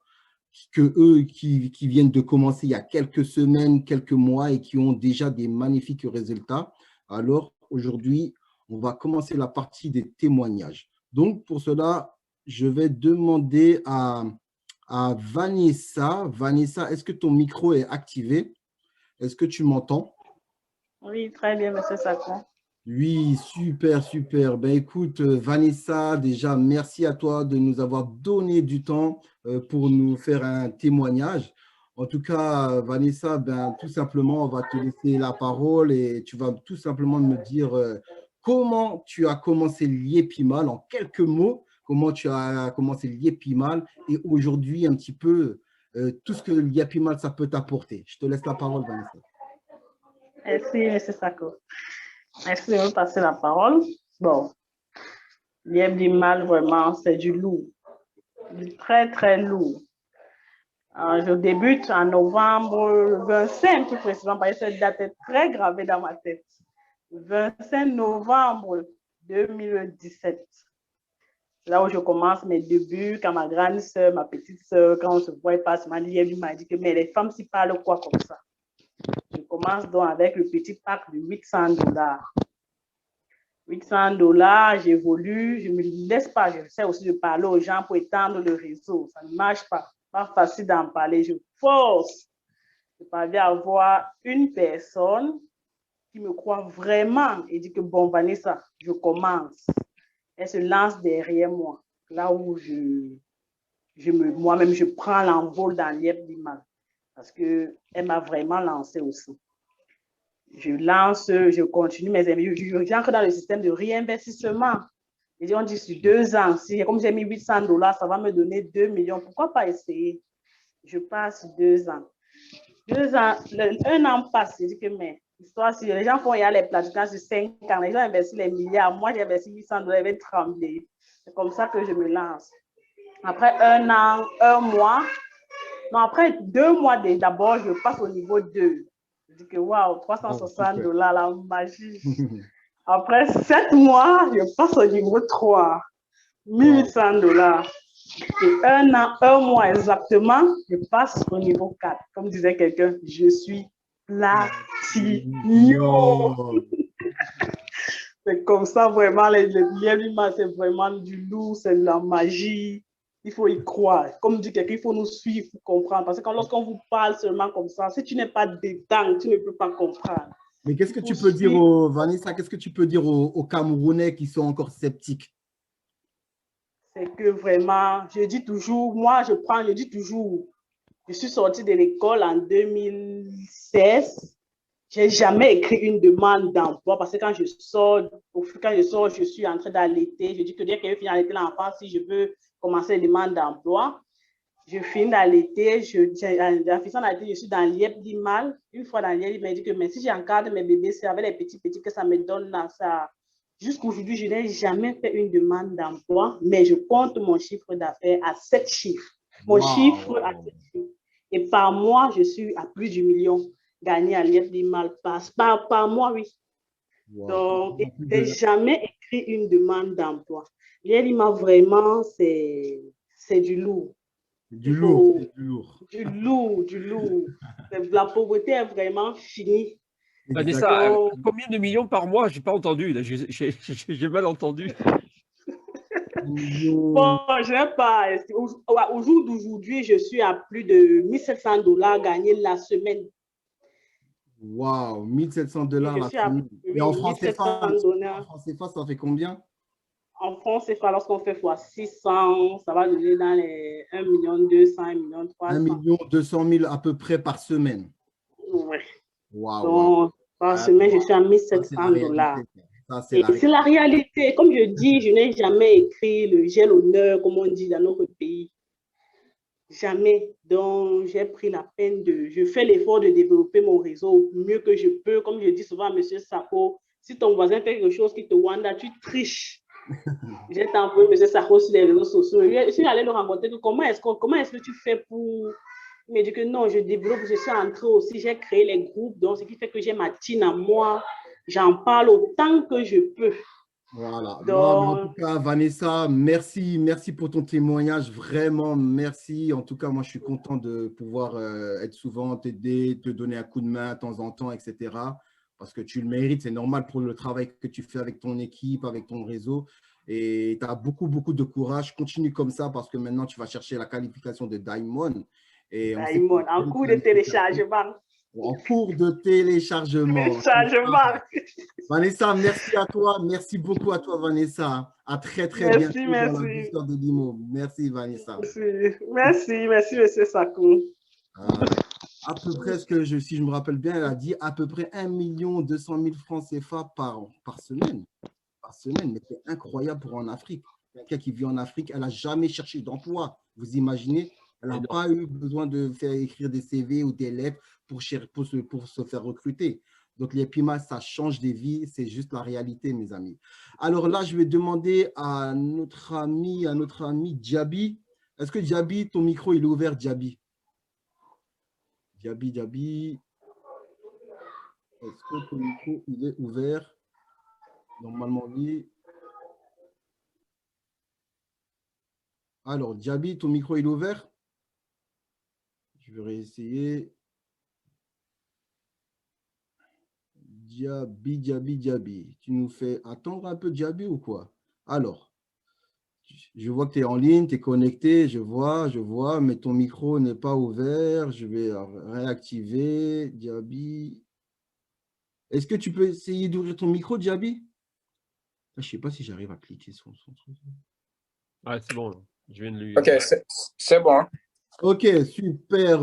qui viennent de commencer il y a quelques semaines, quelques mois et qui ont déjà des magnifiques résultats. Alors, aujourd'hui, on va commencer la partie des témoignages. Donc, pour cela, je vais demander à Vanessa. Vanessa, est-ce que ton micro est activé? Est-ce que tu m'entends? Oui, très bien, monsieur Sacco. Oui, super, super. Ben, écoute, Vanessa, déjà, merci à toi de nous avoir donné du temps pour nous faire un témoignage. En tout cas, Vanessa, ben, tout simplement, on va te laisser la parole et tu vas tout simplement me dire comment tu as commencé l'IEPIMAL, en quelques mots, comment tu as commencé l'IEPIMAL et aujourd'hui, un petit peu, tout ce que l'IEPIMAL, ça peut t'apporter. Je te laisse la parole, Vanessa. Merci, monsieur Sacco. Merci de me passer la parole. Bon, Lièvre du mal, vraiment, c'est du lourd. Du très, très lourd. Je débute en novembre 25, tout précisément, parce que cette date est très gravée dans ma tête. 25 novembre 2017. C'est là où je commence mes débuts, quand ma grande soeur, ma petite soeur, quand on se voit, elle passe, elle m'a dit que mais les femmes s'y parlent quoi comme ça. Je commence donc avec le petit pack de $800. $800, j'évolue, je ne me laisse pas, j'essaie aussi de parler aux gens pour étendre le réseau. Ça ne marche pas, pas facile d'en parler. Je force. Je parviens à avoir une personne qui me croit vraiment et dit que bon, Vanessa, je commence. Elle se lance derrière moi, là où moi-même, je prends l'envol dans Lièvre du mal, parce qu'elle m'a vraiment lancé aussi. Je lance, je continue mes amis, j'entre dans le système de réinvestissement. Et on dit sur 2 ans, si, comme j'ai mis $800, ça va me donner 2 millions. Pourquoi pas essayer? Je passe 2 ans. 2 ans, 1 an passe, je dis que mais histoire, si les gens font y aller les plateformes sur 5 ans, les gens investissent les milliards, moi j'ai investi $800, je vais trembler. C'est comme ça que je me lance. Après 1 an, 1 mois, non, après 2 mois d'abord, je passe au niveau 2. Je dis que waouh, $360, la magie. Après 7 mois, je passe au niveau 3, $1,800. Et 1 an, 1 mois exactement, je passe au niveau 4. Comme disait quelqu'un, je suis platino. C'est comme ça vraiment, les lièvres, c'est vraiment du lourd, c'est de la magie. Il faut y croire. Comme dit quelqu'un, il faut nous suivre pour comprendre. Parce que lorsqu'on vous parle seulement comme ça, si tu n'es pas dedans, tu ne peux pas comprendre. Mais qu'est-ce que tu peux dire, Vanessa, qu'est-ce que tu peux dire aux Camerounais qui sont encore sceptiques? C'est que vraiment, je dis toujours, moi, je dis toujours, je suis sortie de l'école en 2016. Je n'ai jamais écrit une demande d'emploi parce que quand je sors, je suis en train d'allaiter. Je dis que dès que je finis d'allaiter l'enfant, si je veux commencer une demande d'emploi, je finis d'allaiter. En finissant d'allaiter, je suis dans Lièvre du mal. Une fois dans Lièvre, il m'a dit que mais si j'encadre mes bébés, c'est avec les petits que ça me donne là, ça. Jusqu'aujourd'hui, je n'ai jamais fait une demande d'emploi, mais je compte mon chiffre d'affaires à 7 chiffres. Mon chiffre à 7 chiffres. Et par mois, je suis à plus du million gagné à Lièvre du mal par mois, oui. Wow. Donc, je n'ai jamais écrit une demande d'emploi. Lièvre du mal, vraiment, c'est du lourd. Du lourd, du lourd. Du lourd, du lourd. La pauvreté est vraiment finie. Vanessa, combien de millions par mois? Je n'ai pas entendu, j'ai mal entendu. Bon, je n'ai pas. Au jour d'aujourd'hui, je suis à plus de $1,700 gagnés la semaine. Waouh, $1,700 la semaine. Et en francs CFA, ça fait combien? En francs CFA, lorsqu'on fait fois 600, ça va donner dans les 1,2 million, 1,3 million. 1,2 million à peu près par semaine. Oui. Wow, donc, par semaine, je suis à $1,700. Et c'est la réalité. Comme je dis, je n'ai jamais écrit j'ai l'honneur, comme on dit dans notre pays. Jamais. Donc, j'ai pris la peine je fais l'effort de développer mon réseau au mieux que je peux. Comme je dis souvent à M. Sako, si ton voisin fait quelque chose qui te wanda, tu triches. J'ai envoyé M. Sako sur les réseaux sociaux. Je suis allée le rencontrer. Comment est-ce que tu fais pour... Il m'a dit que non, je développe, je suis entrée aussi, j'ai créé les groupes, donc ce qui fait que j'ai ma team à moi. J'en parle autant que je peux. Voilà. Donc, en tout cas, Vanessa, merci pour ton témoignage. Vraiment, merci. En tout cas, moi, je suis content de pouvoir être souvent, t'aider, te donner un coup de main de temps en temps, etc. Parce que tu le mérites. C'est normal pour le travail que tu fais avec ton équipe, avec ton réseau. Et tu as beaucoup de courage. Continue comme ça parce que maintenant, tu vas chercher la qualification de Diamond. Et en cours de téléchargement. En cours de téléchargement. Vanessa, merci à toi. Merci beaucoup à toi, Vanessa. À très bientôt dans la histoire de Limo. Merci, Vanessa. Merci, M. Sako. À peu près, si je me rappelle bien, elle a dit à peu près 1,2 million francs CFA par semaine. Mais c'est incroyable pour en Afrique. Quelqu'un qui vit en Afrique, elle n'a jamais cherché d'emploi. Vous imaginez? Elle n'a pas eu besoin de faire écrire des CV ou des lettres pour se faire recruter. Donc, les PIMA, ça change des vies, c'est juste la réalité, mes amis. Alors là, je vais demander à notre ami Djabi. Est-ce que Djabi, ton micro, il est ouvert, Djabi? Djabi. Est-ce que ton micro, il est ouvert? Normalement, oui. Alors, Djabi, ton micro, il est ouvert? Je vais réessayer. Djabi. Tu nous fais attendre un peu, Djabi, ou quoi? Alors, je vois que tu es en ligne, tu es connecté, je vois, mais ton micro n'est pas ouvert. Je vais réactiver. Djabi. Est-ce que tu peux essayer d'ouvrir ton micro, Djabi? Je ne sais pas si j'arrive à cliquer sur son truc. Ouais, c'est bon. Je viens de lui. Ok, c'est bon. Ok, super.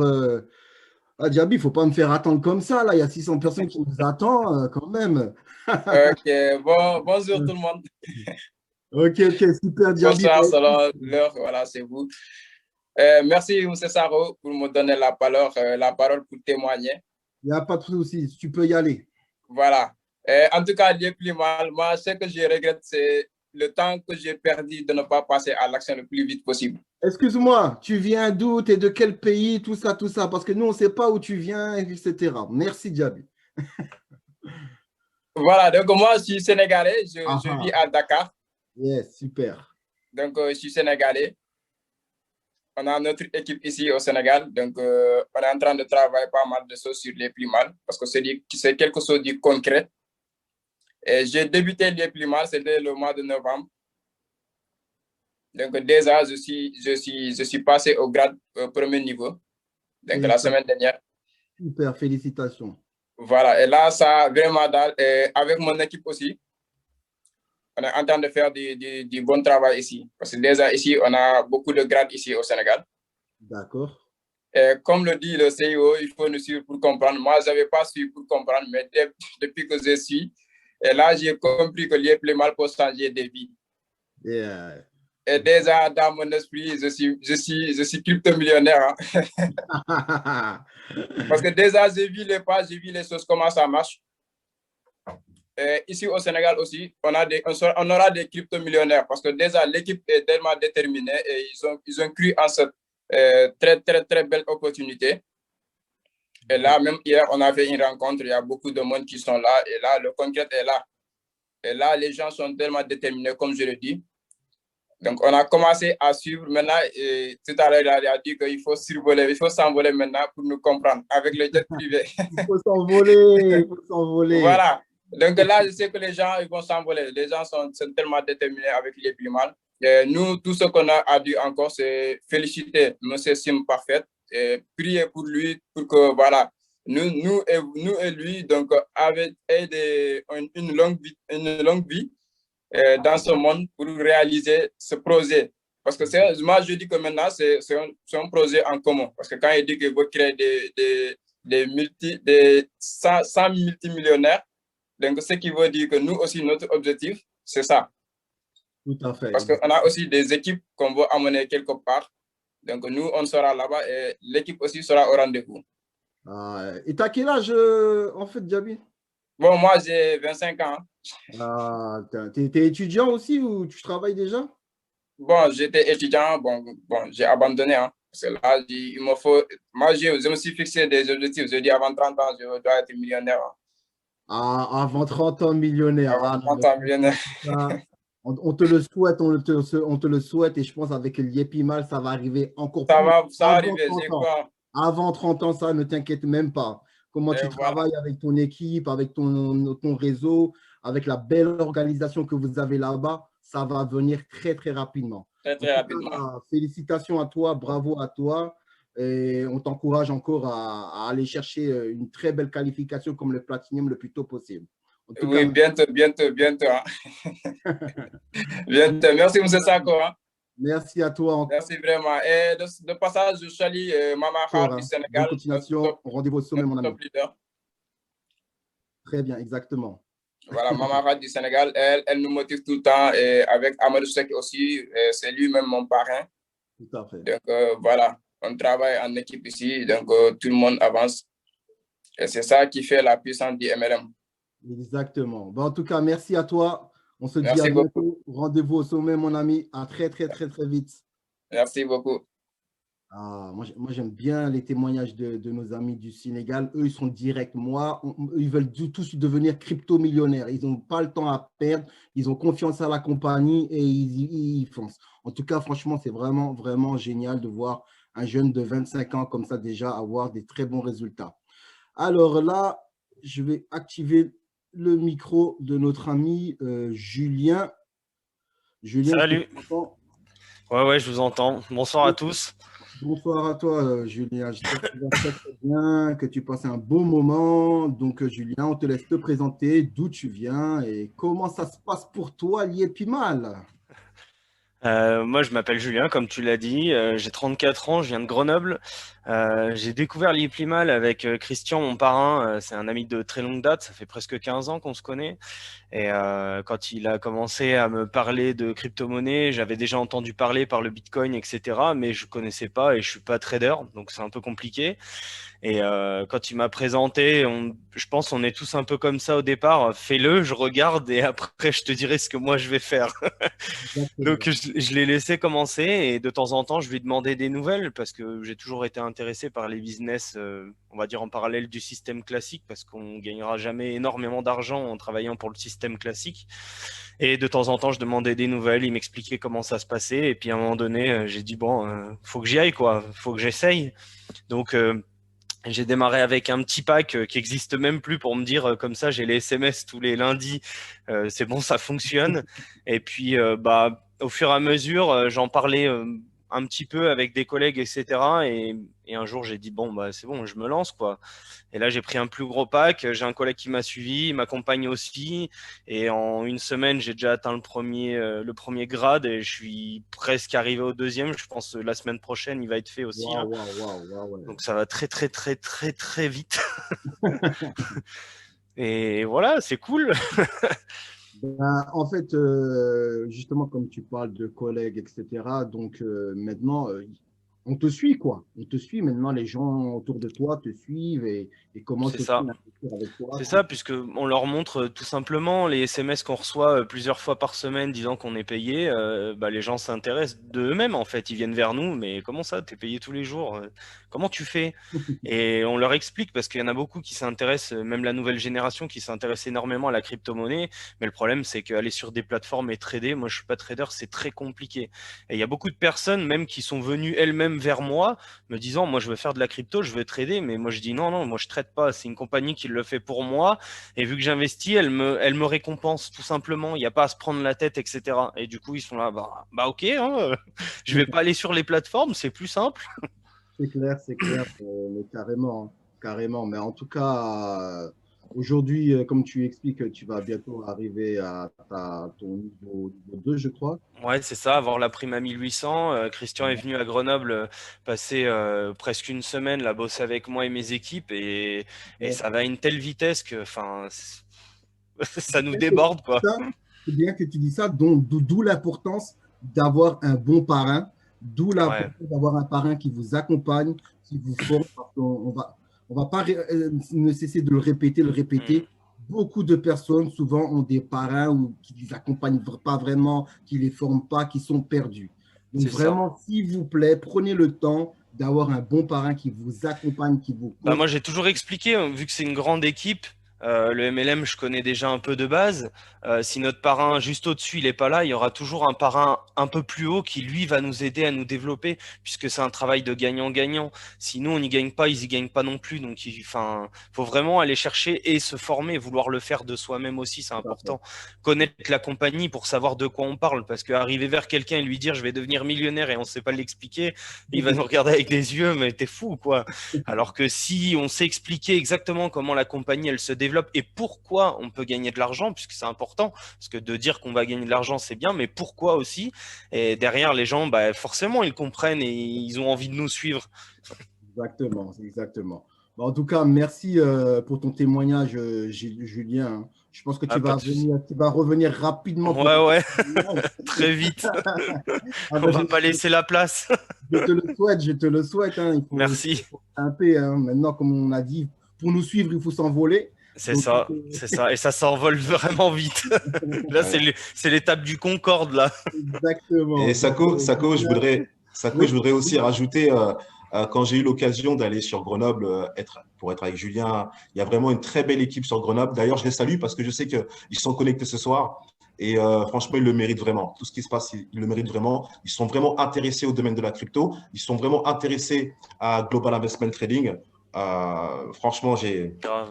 Djabi, il ne faut pas me faire attendre comme ça. Là, il y a 600 personnes qui nous attendent quand même. Ok, bonjour tout le monde. Ok, super, Djabi. Bonsoir, selon l'heure, voilà, c'est vous. Merci, M. Saro, pour me donner la parole pour témoigner. Il n'y a pas de souci, tu peux y aller. Voilà. En tout cas, il est plus mal. Moi, ce que je regrette, c'est le temps que j'ai perdu de ne pas passer à l'action le plus vite possible. Excuse-moi, tu viens d'où? Tu es de quel pays? Tout ça, parce que nous, on ne sait pas où tu viens, etc. Merci, Djabi. Voilà, donc moi, je suis sénégalais, je vis à Dakar. Yes, super. Donc, je suis sénégalais. On a notre équipe ici au Sénégal, donc on est en train de travailler pas mal de choses sur les plus mal, parce que c'est quelque chose de concret. J'ai débuté les plus mal, c'était le mois de novembre. Donc déjà, je suis passé au grade premier niveau, donc la semaine dernière. Super, félicitations. Voilà, et là, ça vraiment, avec mon équipe aussi, on est en train de faire du bon travail ici. Parce que déjà ici, on a beaucoup de grades ici au Sénégal. D'accord. Comme le dit le CEO, il faut nous suivre pour comprendre. Moi, je n'avais pas suivi pour comprendre, mais depuis que je suis, et là, j'ai compris que l'IA plus mal pour changer de vie. Yeah. Et déjà, dans mon esprit, je suis crypto-millionnaire. Hein. Parce que déjà, j'ai vu les pas, j'ai vu les choses, comment ça marche. Ici au Sénégal aussi, on aura des crypto-millionnaires parce que déjà, l'équipe est tellement déterminée et ils ont cru en cette très belle opportunité. Et là, même hier, on a fait une rencontre, il y a beaucoup de monde qui sont là et là, le concret est là. Et là, les gens sont tellement déterminés, comme je le dis. Donc, on a commencé à suivre maintenant. Et tout à l'heure, il a dit qu'il faut survoler, il faut s'envoler maintenant pour nous comprendre avec le jet privé. Il faut s'envoler, Voilà. Donc là, je sais que les gens ils vont s'envoler. Les gens sont tellement déterminés avec les plus mal. Et nous, tout ce qu'on a à dire encore, c'est féliciter M. Sim Parfait et prier pour lui pour que, voilà, nous et lui, donc, avec une longue vie dans ce monde pour réaliser ce projet. Parce que moi, je dis que maintenant, c'est un projet en commun. Parce que quand il dit qu'il veut créer des 100 multimillionnaires, donc ce qui veut dire que nous aussi, notre objectif, c'est ça. Tout à fait. Parce qu'on a aussi des équipes qu'on veut amener quelque part. Donc nous, on sera là-bas et l'équipe aussi sera au rendez-vous. Et tu as quel âge, en fait, Djabi? Bon, moi, j'ai 25 ans. Tu es étudiant aussi ou tu travailles déjà? Bon, j'étais étudiant. Bon, j'ai abandonné. Hein, parce que là, il me faut... Moi, je me suis fixé des objectifs. Je dis avant 30 ans, je dois être millionnaire. Hein. Avant 30 ans, millionnaire. Avant 30 ans, millionnaire. On te le souhaite, on te le souhaite. Et je pense avec l'IEPIMAL, ça va arriver encore plus. Ça va arriver, j'ai quoi. Avant 30 ans, ça, ne t'inquiète même pas. Comment tu travailles avec ton équipe, avec ton réseau, avec la belle organisation que vous avez là-bas, ça va venir très rapidement. Très rapidement. Félicitations à toi, bravo à toi. Et on t'encourage encore à aller chercher une très belle qualification comme le Platinum le plus tôt possible. Oui, bientôt. Hein. Bientôt. Merci, M. Sako. Hein. Merci à toi. Merci vraiment. Et de passage, je salue Mama Khar du Sénégal. Bonne continuation. Rendez-vous au sommet, mon ami. Leader. Très bien, exactement. Voilà, Mama Khar du Sénégal, elle nous motive tout le temps. Et avec Amadou Sek aussi, c'est lui-même mon parrain. Tout à fait. Donc voilà, on travaille en équipe ici. Donc tout le monde avance. Et c'est ça qui fait la puissance du MLM. Exactement. En tout cas, merci à toi. On se dit à Merci bientôt. beaucoup. Rendez-vous au sommet, mon ami. À très, très, très, très vite. Merci beaucoup. Moi, j'aime bien les témoignages de nos amis du Sénégal. Eux, ils sont directs. Ils veulent tous devenir crypto-millionnaires. Ils n'ont pas le temps à perdre. Ils ont confiance à la compagnie et ils foncent. En tout cas, franchement, c'est vraiment, vraiment génial de voir un jeune de 25 ans comme ça déjà avoir des très bons résultats. Alors là, je vais activer le micro de notre ami Julien. Julien, Salut. Ouais, je vous entends. Bonsoir à tous. Bonsoir à toi, Julien. J'espère que tu vas très, très bien, que tu passes un beau moment. Donc, Julien, on te laisse te présenter d'où tu viens et comment ça se passe pour toi, Liepimal. Moi, je m'appelle Julien, comme tu l'as dit. J'ai 34 ans, je viens de Grenoble. J'ai découvert l'Iplimal avec Christian, mon parrain. C'est un ami de très longue date. Ça fait presque 15 ans qu'on se connaît. Et quand il a commencé à me parler de crypto-monnaie, j'avais déjà entendu parler par le Bitcoin, etc. Mais je connaissais pas et je suis pas trader, donc c'est un peu compliqué. Et quand il m'a présenté, je pense qu'on est tous un peu comme ça au départ. Fais-le, je regarde et après je te dirai ce que moi je vais faire. Donc je l'ai laissé commencer et de temps en temps je lui demandais des nouvelles parce que j'ai toujours été intéressé par les business, on va dire en parallèle du système classique parce qu'on gagnera jamais énormément d'argent en travaillant pour le système classique. Et de temps en temps je demandais des nouvelles, il m'expliquait comment ça se passait et puis à un moment donné j'ai dit bon, faut que j'y aille quoi, faut que j'essaye. Donc j'ai démarré avec un petit pack qui existe même plus pour me dire comme ça j'ai les SMS tous les lundis, c'est bon, ça fonctionne. Et puis au fur et à mesure j'en parlais un petit peu avec des collègues, etc. Et un jour j'ai dit bon bah c'est bon, je me lance quoi. Et là j'ai pris un plus gros pack, j'ai un collègue qui m'a suivi, ma compagne aussi, et en une semaine j'ai déjà atteint le premier grade et je suis presque arrivé au deuxième. Je pense que la semaine prochaine il va être fait aussi. Wow. Donc ça va très très très très très vite. Et voilà, c'est cool. En fait, justement, comme tu parles de collègues, etc., donc maintenant, on te suit, quoi. On te suit maintenant, les gens autour de toi te suivent et commencent C'est ça. à investir avec toi. C'est ça, puisque on leur montre tout simplement les SMS qu'on reçoit plusieurs fois par semaine disant qu'on est payé. Les gens s'intéressent d'eux-mêmes en fait. Ils viennent vers nous, mais comment ça, t'es payé tous les jours? Comment tu fais? Et on leur explique parce qu'il y en a beaucoup qui s'intéressent, même la nouvelle génération qui s'intéresse énormément à la crypto-monnaie. Mais le problème, c'est qu'aller sur des plateformes et trader, moi je suis pas trader, c'est très compliqué. Et il y a beaucoup de personnes même qui sont venues elles-mêmes vers moi, me disant, moi je veux faire de la crypto, je veux trader, mais moi je dis non, moi je trade pas. C'est une compagnie qui le fait pour moi, et vu que j'investis, elle me récompense tout simplement. Il n'y a pas à se prendre la tête, etc. Et du coup, ils sont là, bah ok, hein, je vais pas aller sur les plateformes, c'est plus simple. C'est clair, mais carrément. Mais en tout cas, aujourd'hui, comme tu expliques, tu vas bientôt arriver à ton niveau 2, je crois. Ouais, c'est ça, avoir la prime à 1800. Christian est venu à Grenoble passer presque une semaine là, bosser avec moi et mes équipes, et ça va à une telle vitesse que, enfin, ça nous déborde, quoi. C'est bien que tu dis ça, d'où l'importance d'avoir un bon parrain, d'où l'importance d'avoir un parrain qui vous accompagne, qui vous forme. On va pas ne cesser de le répéter. Beaucoup de personnes, souvent, ont des parrains qui ne les accompagnent pas vraiment, qui ne les forment pas, qui sont perdus. Donc, vraiment, s'il vous plaît, prenez le temps d'avoir un bon parrain qui vous accompagne, qui vous... Moi, j'ai toujours expliqué, vu que c'est une grande équipe, le MLM, je connais déjà un peu de base. Si notre parrain juste au-dessus, il n'est pas là, il y aura toujours un parrain un peu plus haut qui, lui, va nous aider à nous développer, puisque c'est un travail de gagnant-gagnant. Si nous, on n'y gagne pas, ils n'y gagnent pas non plus. Donc, faut vraiment aller chercher et se former, vouloir le faire de soi-même aussi, c'est important. Connaître la compagnie pour savoir de quoi on parle, parce qu'arriver vers quelqu'un et lui dire « je vais devenir millionnaire » et on ne sait pas l'expliquer, il va nous regarder avec des yeux « mais t'es fou, quoi ». Alors que si on sait expliquer exactement comment la compagnie, elle se développe, et pourquoi on peut gagner de l'argent, puisque c'est important, parce que de dire qu'on va gagner de l'argent, c'est bien, mais pourquoi aussi? Et derrière, les gens, forcément, ils comprennent et ils ont envie de nous suivre. Exactement. En tout cas, merci pour ton témoignage, Julien. Je pense que tu vas revenir rapidement. Ouais, très vite. On ne va pas laisser la place. Je te le souhaite. Hein. Merci. Il faut grimper, hein. Maintenant, comme on a dit, pour nous suivre, il faut s'envoler. C'est Donc, ça, c'est ça. Et ça s'envole vraiment vite. Là, c'est l'étape du Concorde, là. exactement. Et Sako, Oui, Je voudrais aussi oui. rajouter, quand j'ai eu l'occasion d'aller sur Grenoble, pour être avec Julien, il y a vraiment une très belle équipe sur Grenoble. D'ailleurs, je les salue parce que je sais qu'ils sont connectés ce soir. Et franchement, ils le méritent vraiment. Tout ce qui se passe, ils le méritent vraiment. Ils sont vraiment intéressés au domaine de la crypto. Ils sont vraiment intéressés à Global Investment Trading. Franchement, Grave.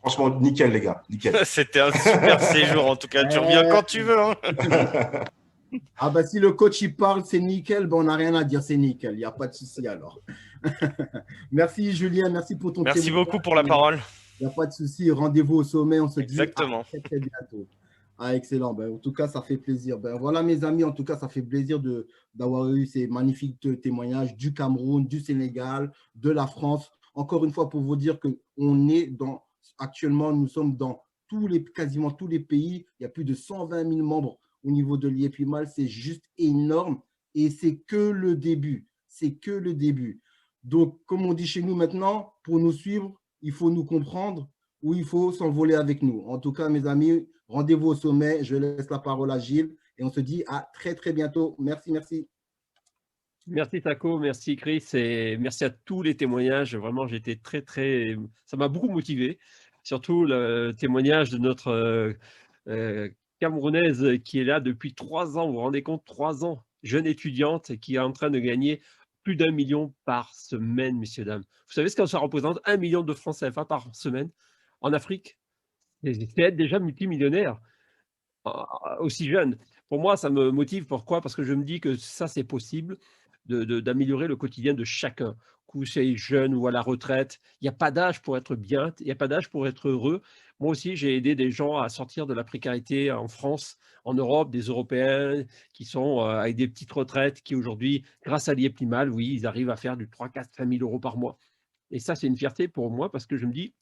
franchement, nickel, les gars. Nickel. C'était un super séjour, en tout cas. Tu reviens quand tu veux. Hein. Ah ben, si le coach il parle, c'est nickel, ben, on n'a rien à dire, c'est nickel. Il n'y a pas de souci alors. Merci Julien, merci pour ton Merci témoignage. beaucoup pour la parole. Il n'y a pas de souci. Rendez-vous au sommet. On se dit Exactement. à très, très bientôt. Ah, excellent. Ben, en tout cas, ça fait plaisir. Ben, voilà, mes amis, en tout cas, ça fait plaisir d'avoir eu ces magnifiques témoignages du Cameroun, du Sénégal, de la France. Encore une fois, pour vous dire qu'on est actuellement, nous sommes dans quasiment tous les pays. Il y a plus de 120 000 membres au niveau de l'IEPIMAL. C'est juste énorme et c'est que le début. C'est que le début. Donc, comme on dit chez nous maintenant, pour nous suivre, il faut nous comprendre ou il faut s'envoler avec nous. En tout cas, mes amis, rendez-vous au sommet. Je laisse la parole à Gilles et on se dit à très, très bientôt. Merci, merci. Merci Taco, merci Chris et merci à tous les témoignages. Vraiment, j'étais très, ça m'a beaucoup motivé. Surtout le témoignage de notre Camerounaise qui est là depuis 3 ans. Vous vous rendez compte, 3 ans, jeune étudiante qui est en train de gagner plus d'1 million par semaine, messieurs, dames. Vous savez ce que ça représente? 1 million de francs CFA par semaine en Afrique? C'est être déjà multimillionnaire aussi jeune. Pour moi, ça me motive. Pourquoi? Parce que je me dis que ça, c'est possible d'améliorer le quotidien de chacun. Que c'est jeune ou à la retraite, il n'y a pas d'âge pour être bien, il n'y a pas d'âge pour être heureux. Moi aussi, j'ai aidé des gens à sortir de la précarité en France, en Europe, des Européens qui sont avec des petites retraites, qui aujourd'hui, grâce à l'IEPIMAL, oui, ils arrivent à faire du 3, 4, 5 000 euros par mois. Et ça, c'est une fierté pour moi parce que je me dis,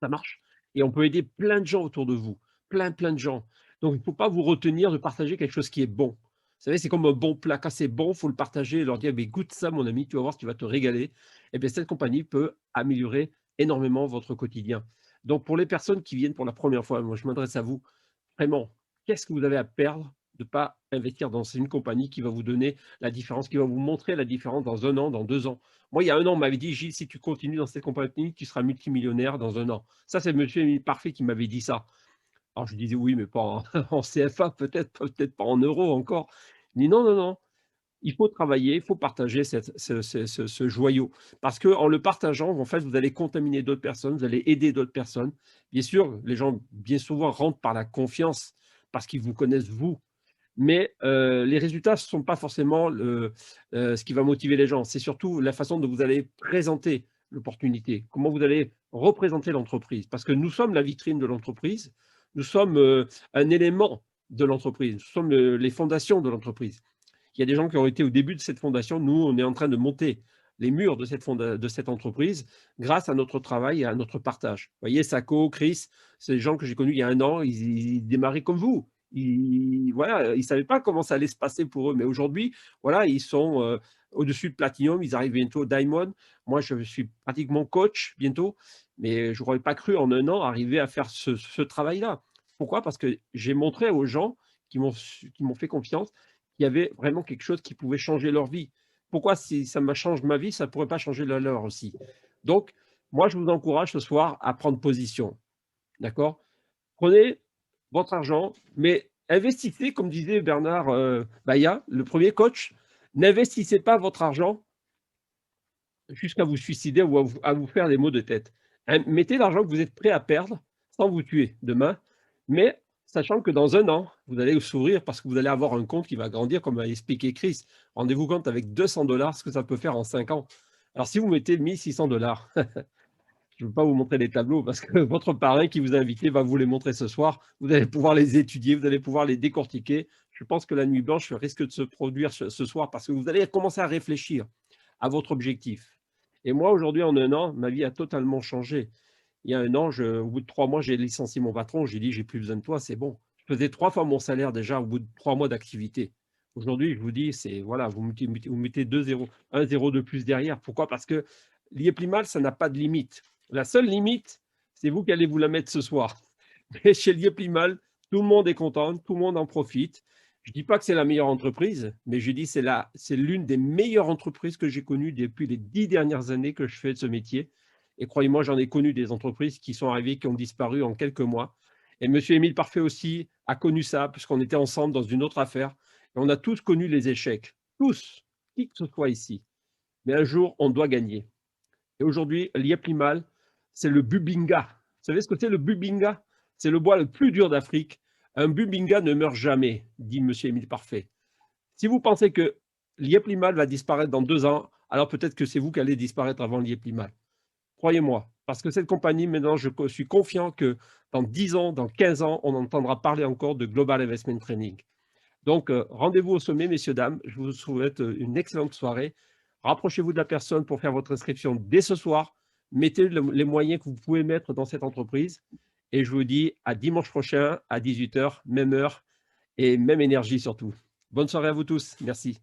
ça marche. Et on peut aider plein de gens autour de vous, plein de gens. Donc, il ne faut pas vous retenir de partager quelque chose qui est bon. Vous savez, c'est comme un bon plat. Quand c'est bon, il faut le partager et leur dire, mais goûte ça, mon ami, tu vas voir, tu vas te régaler. Et bien, cette compagnie peut améliorer énormément votre quotidien. Donc, pour les personnes qui viennent pour la première fois, moi, je m'adresse à vous, vraiment, qu'est-ce que vous avez à perdre de ne pas investir dans une compagnie qui va vous donner la différence, qui va vous montrer la différence dans 1 an, dans 2 ans. Moi, il y a 1 an, on m'avait dit, Gilles, si tu continues dans cette compagnie, tu seras multimillionnaire dans 1 an. Ça, c'est Monsieur Parfait qui m'avait dit ça. Alors, je disais, oui, mais pas en CFA, peut-être pas en euros encore. Il dit, non, il faut travailler, il faut partager ce joyau. Parce qu'en le partageant, en fait, vous allez contaminer d'autres personnes, vous allez aider d'autres personnes. Bien sûr, les gens, bien souvent, rentrent par la confiance parce qu'ils vous connaissent, vous. Mais les résultats ne sont pas forcément ce qui va motiver les gens. C'est surtout la façon dont vous allez présenter l'opportunité, comment vous allez représenter l'entreprise. Parce que nous sommes la vitrine de l'entreprise, nous sommes un élément de l'entreprise, nous sommes les fondations de l'entreprise. Il y a des gens qui ont été au début de cette fondation. Nous, on est en train de monter les murs de cette entreprise grâce à notre travail et à notre partage. Vous voyez, Sako, Chris, c'est des gens que j'ai connus il y a 1 an, ils démarraient comme vous. Voilà, ils ne savaient pas comment ça allait se passer pour eux. Mais aujourd'hui, voilà, ils sont au-dessus de Platinum, ils arrivent bientôt au Diamond. Moi, je suis pratiquement coach bientôt, mais je n'aurais pas cru en 1 an arriver à faire ce travail-là. Pourquoi? Parce que j'ai montré aux gens qui m'ont fait confiance qu'il y avait vraiment quelque chose qui pouvait changer leur vie. Pourquoi, si ça change ma vie, ça ne pourrait pas changer la leur aussi? Donc, moi, je vous encourage ce soir à prendre position. D'accord? Prenez votre argent, mais investissez, comme disait Bernard Baya, le premier coach, n'investissez pas votre argent jusqu'à vous suicider ou à vous faire des maux de tête. Mettez l'argent que vous êtes prêt à perdre sans vous tuer demain, mais sachant que dans 1 an, vous allez sourire parce que vous allez avoir un compte qui va grandir, comme a expliqué Chris. Rendez-vous compte avec $200 ce que ça peut faire en 5 ans. Alors, si vous mettez $1 600, je ne veux pas vous montrer les tableaux parce que votre parrain qui vous a invité va vous les montrer ce soir. Vous allez pouvoir les étudier, vous allez pouvoir les décortiquer. Je pense que la nuit blanche risque de se produire ce soir parce que vous allez commencer à réfléchir à votre objectif. Et moi, aujourd'hui, en 1 an, ma vie a totalement changé. Il y a 1 an, au bout de 3 mois, j'ai licencié mon patron. J'ai dit, j'ai plus besoin de toi, c'est bon. Je faisais 3 fois mon salaire déjà au bout de 3 mois d'activité. Aujourd'hui, je vous dis, c'est voilà, vous mettez 2 0, 1 0 de plus derrière. Pourquoi? Parce que l'IEPIMAL, ça n'a pas de limite. La seule limite, c'est vous qui allez vous la mettre ce soir. Mais chez Lieplimal, tout le monde est content, tout le monde en profite. Je ne dis pas que c'est la meilleure entreprise, mais je dis que c'est l'une des meilleures entreprises que j'ai connues depuis les 10 dernières années que je fais de ce métier. Et croyez-moi, j'en ai connu des entreprises qui sont arrivées, qui ont disparu en quelques mois. Et M. Émile Parfait aussi a connu ça, puisqu'on était ensemble dans une autre affaire. Et on a tous connu les échecs. Tous, qui que ce soit ici. Mais un jour, on doit gagner. Et aujourd'hui, Lieplimal, c'est le bubinga. Vous savez ce que c'est le bubinga? C'est le bois le plus dur d'Afrique. Un bubinga ne meurt jamais, dit M. Émile Parfait. Si vous pensez que Lieplimal va disparaître dans 2 ans, alors peut-être que c'est vous qui allez disparaître avant Lieplimal. Croyez-moi, parce que cette compagnie, maintenant, je suis confiant que dans 10 ans, dans 15 ans, on entendra parler encore de Global Investment Training. Donc, rendez-vous au sommet, messieurs, dames. Je vous souhaite une excellente soirée. Rapprochez-vous de la personne pour faire votre inscription dès ce soir. Mettez les moyens que vous pouvez mettre dans cette entreprise. Et je vous dis à dimanche prochain à 18 h, même heure et même énergie surtout. Bonne soirée à vous tous. Merci.